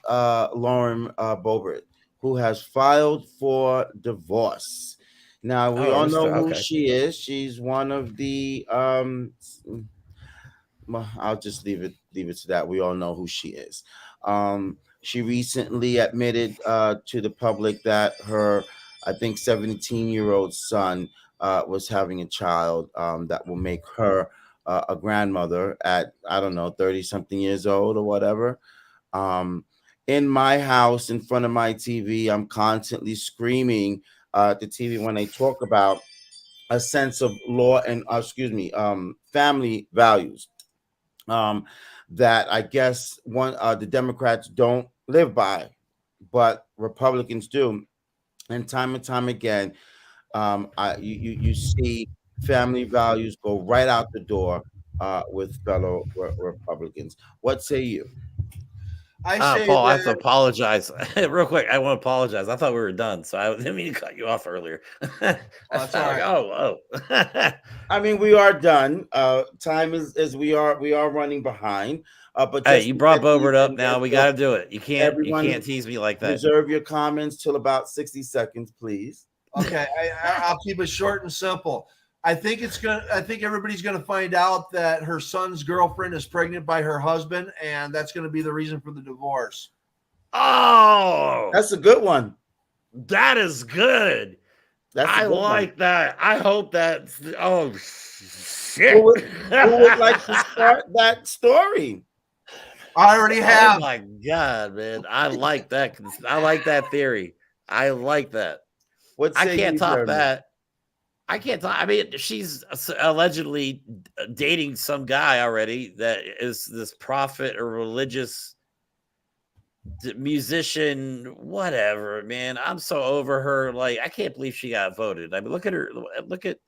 Lauren Boebert, who has filed for divorce. Now we Oh, all know who okay. she is. She's one of the well, I'll just leave it to that. We all know who she is. She recently admitted to the public that her, I think, 17-year-old son was having a child that will make her a grandmother at, I don't know, 30 something years old or whatever. Um, in my house, in front of my TV, I'm constantly screaming at the TV when they talk about a sense of law and, family values, um, that I guess the Democrats don't live by, but Republicans do. And time again, you see family values go right out the door with fellow Republicans. What say you? I say Paul, I have to that apologize real quick. I want to apologize. I thought we were done, so I didn't mean to cut you off earlier. I that's thought all like, right. oh. I mean, we are done. Time is we are running behind. But Hey, just you to brought get Bobert up. even Now we so got to do it. You everyone can't tease me like that. reserve your comments till about 60 seconds, please. Okay, I'll keep it short and simple. I think it's gonna. I think everybody's gonna find out that her son's girlfriend is pregnant by her husband, and that's gonna be the reason for the divorce. Oh, That's a good one. that is good. That's a I good one. like that. I hope that's. Oh Who shit. would who would like to start that story? I already Oh have. my god, man! I like that. I like that theory. I like that. What I say can't you, top Jeremy? that. I can't talk. I mean, she's allegedly dating some guy already that is this prophet or religious musician, whatever, man. I'm so over her. Like, I can't believe she got voted. I mean, look at her. Look at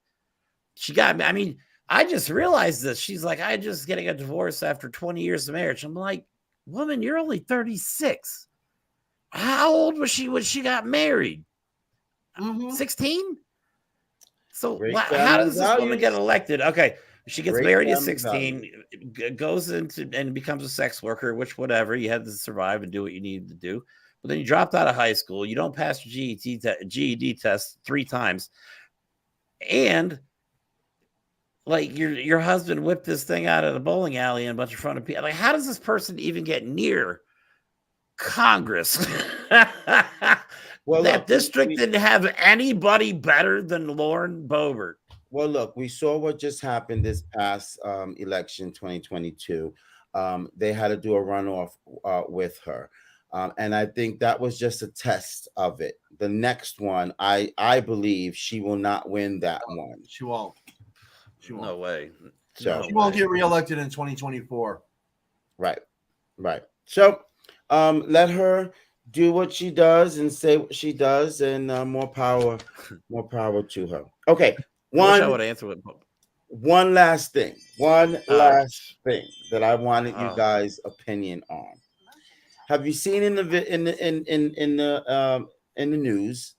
she got. I mean, I just realized this. She's like, I just getting a divorce after 20 years of marriage. I'm like, woman, you're only 36. How old was she when she got married? 16? So Great how family does this woman get values. elected? Okay, she gets Great married at family 16, values. goes into and becomes a sex worker, which whatever, you had to survive and do what you needed to do. But then you dropped out of high school, you don't pass your GED test 3 times, and like your husband whipped this thing out at a bowling alley in a bunch of front of people. Like, how does this person even get near Congress? Well, That look, district didn't have anybody better than Lauren Boebert. we saw what just happened this past election 2022. They had to do a runoff with her. And I think that was just a test of it. The next one, I believe she will not win that one. She won't. She won't. No way. So She won't get reelected in 2024. right, right. So let her do what she does and say what she does, and more power to her. Okay, I wish I one would answer with. one last thing. One Uh, last thing that I wanted you uh, guys' opinion on. Have you seen in the in the news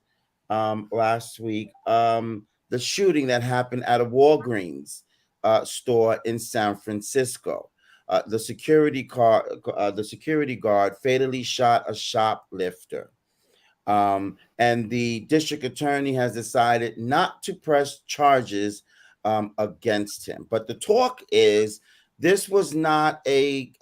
last week the shooting that happened at a Walgreens store in San Francisco? The security guard fatally shot a shoplifter. And the district attorney has decided not to press charges against him. But the talk is this was not a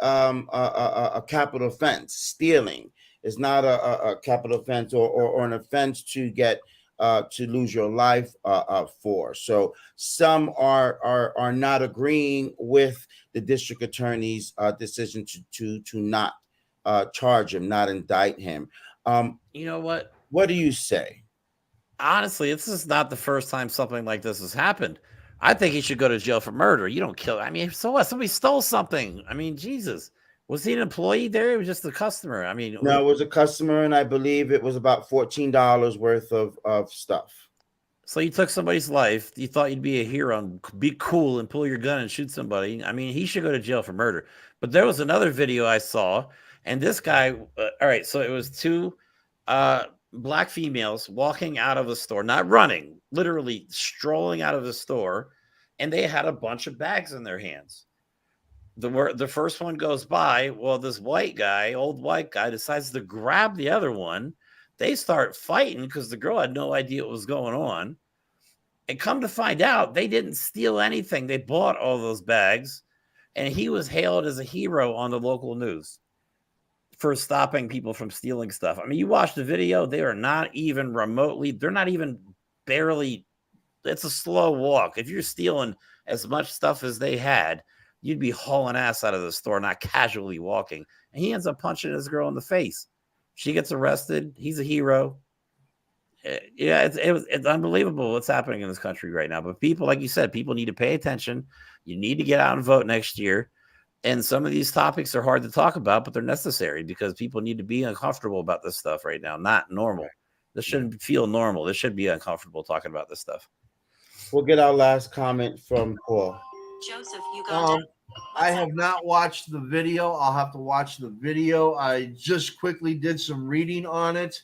capital offense. Stealing is not a capital offense or an offense to get to lose your life for. So some are not agreeing with the district attorney's decision to not charge him, not indict him. you know what? What do you say? Honestly, this is not the first time something like this has happened. I think he should go to jail for murder. You don't kill. I mean, so what? Somebody stole something. I mean, Jesus. Was he an employee there? It was just a customer. I mean, No, it was a customer, and I believe it was about $14 worth of stuff. so you took somebody's life. You thought you'd be a hero and be cool and pull your gun and shoot somebody. I mean, he should go to jail for murder. But there was another video I saw, and this guy. All right, so it was two black females walking out of a store, not running, literally strolling out of the store, and they had a bunch of bags in their hands. The first one goes by. Well, this old white guy, decides to grab the other one. They start fighting because the girl had no idea what was going on. And come to find out, they didn't steal anything. They bought all those bags, and he was hailed as a hero on the local news for stopping people from stealing stuff. I mean, you watch the video, they are not even remotely, they're not even barely, it's a slow walk. If you're stealing as much stuff as they had, you'd be hauling ass out of the store, not casually walking. And he ends up punching this girl in the face. She gets arrested. He's a hero. Yeah, it's unbelievable what's happening in this country right now. But people, like you said, people need to pay attention. You need to get out and vote next year. And some of these topics are hard to talk about, but they're necessary because people need to be uncomfortable about this stuff right now. Not normal. This shouldn't feel normal. This should be uncomfortable talking about this stuff. We'll get our last comment from Paul. Joseph, you got I have not watched the video. I'll have to watch the video. I just quickly did some reading on it.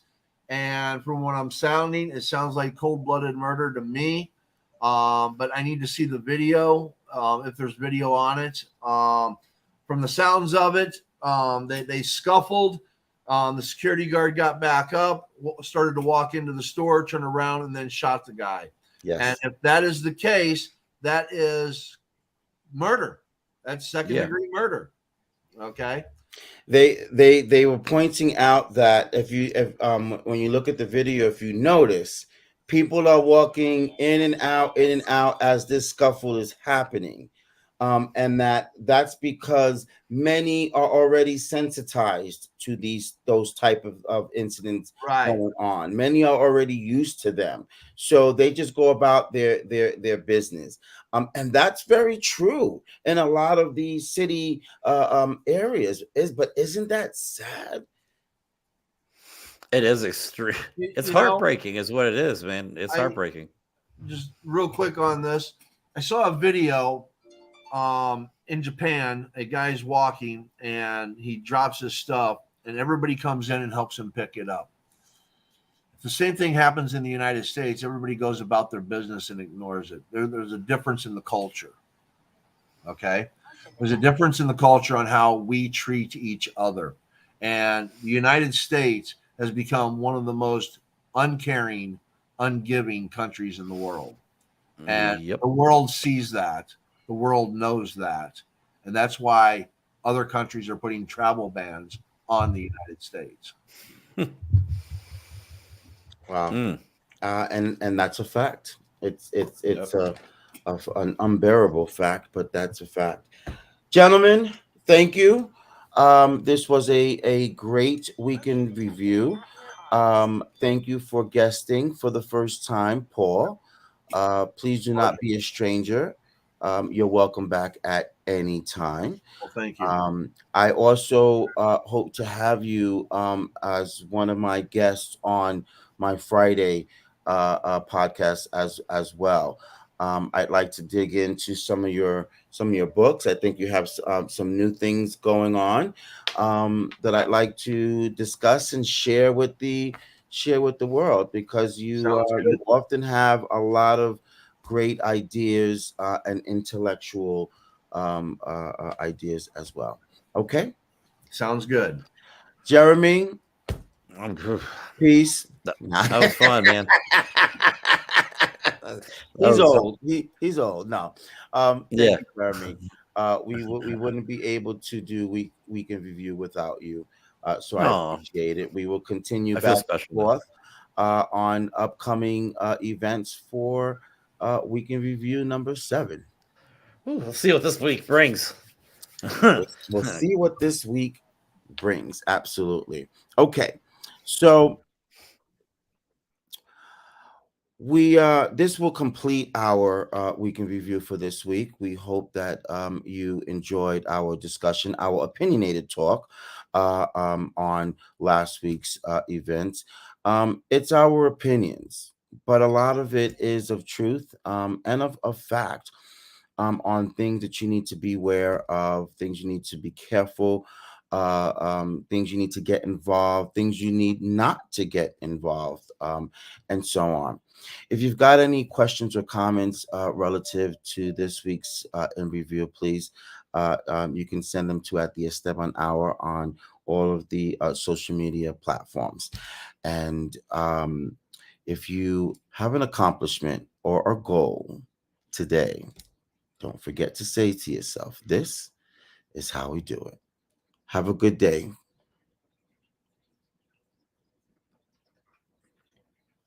And from what I'm sounding, it sounds like cold-blooded murder to me. But I need to see the video, if there's video on it. From the sounds of it, they scuffled. The security guard got back up, started to walk into the store, turned around, and then shot the guy. Yes. And if that is the case, that is murder. That's second-degree murder. Okay. They were pointing out that if when you look at the video, if you notice, people are walking in and out as this scuffle is happening. And that's because many are already sensitized to those type of incidents going on. Many are already used to them, so they just go about their business. And that's very true in a lot of these city areas. But isn't that sad? It is extreme. It's heartbreaking, is what it is, man. It's heartbreaking. Just real quick on this, I saw a video. In Japan, a guy's walking and he drops his stuff and everybody comes in and helps him pick it up. If the same thing happens in the United States, everybody goes about their business and ignores it. There's a difference in the culture. Okay. There's a difference in the culture on how we treat each other. And the United States has become one of the most uncaring, ungiving countries in the world. And the world sees that. The world knows that. And that's why other countries are putting travel bans on the United States. Wow. And that's a fact. It's an unbearable fact, but that's a fact. Gentlemen, thank you. This was a great weekend review. Thank you for guesting for the first time, Paul. Please do not be a stranger. You're welcome back at any time. Well, thank you. I also hope to have you as one of my guests on my Friday podcast as well. I'd like to dig into some of your books. I think you have some new things going on that I'd like to discuss and share with the world, because Sounds you good. often have a lot of great ideas and intellectual ideas as well. Okay, Sounds good. Jeremy, That peace. that was fun, man. That He's was old. He's old. No, thank yeah. you, Jeremy. We wouldn't be able to do weekend review without you. So I Oh, appreciate it. We will continue I feel back and special now. forth on upcoming events for weekend review number 7. Ooh, let's see what this week brings. We'll see what this week brings. Absolutely. Okay. So we this will complete our weekend review for this week. We hope that you enjoyed our discussion, our opinionated talk on last week's events. It's our opinions, but a lot of it is of truth and of fact, on things that you need to be aware of, things you need to be careful, things you need to get involved, things you need not to get involved, and so on. If you've got any questions or comments relative to this week's in review, please, you can send them to at the Esteban Hour on all of the social media platforms. And if you have an accomplishment or a goal today, don't forget to say to yourself, this is how we do it. Have a good day.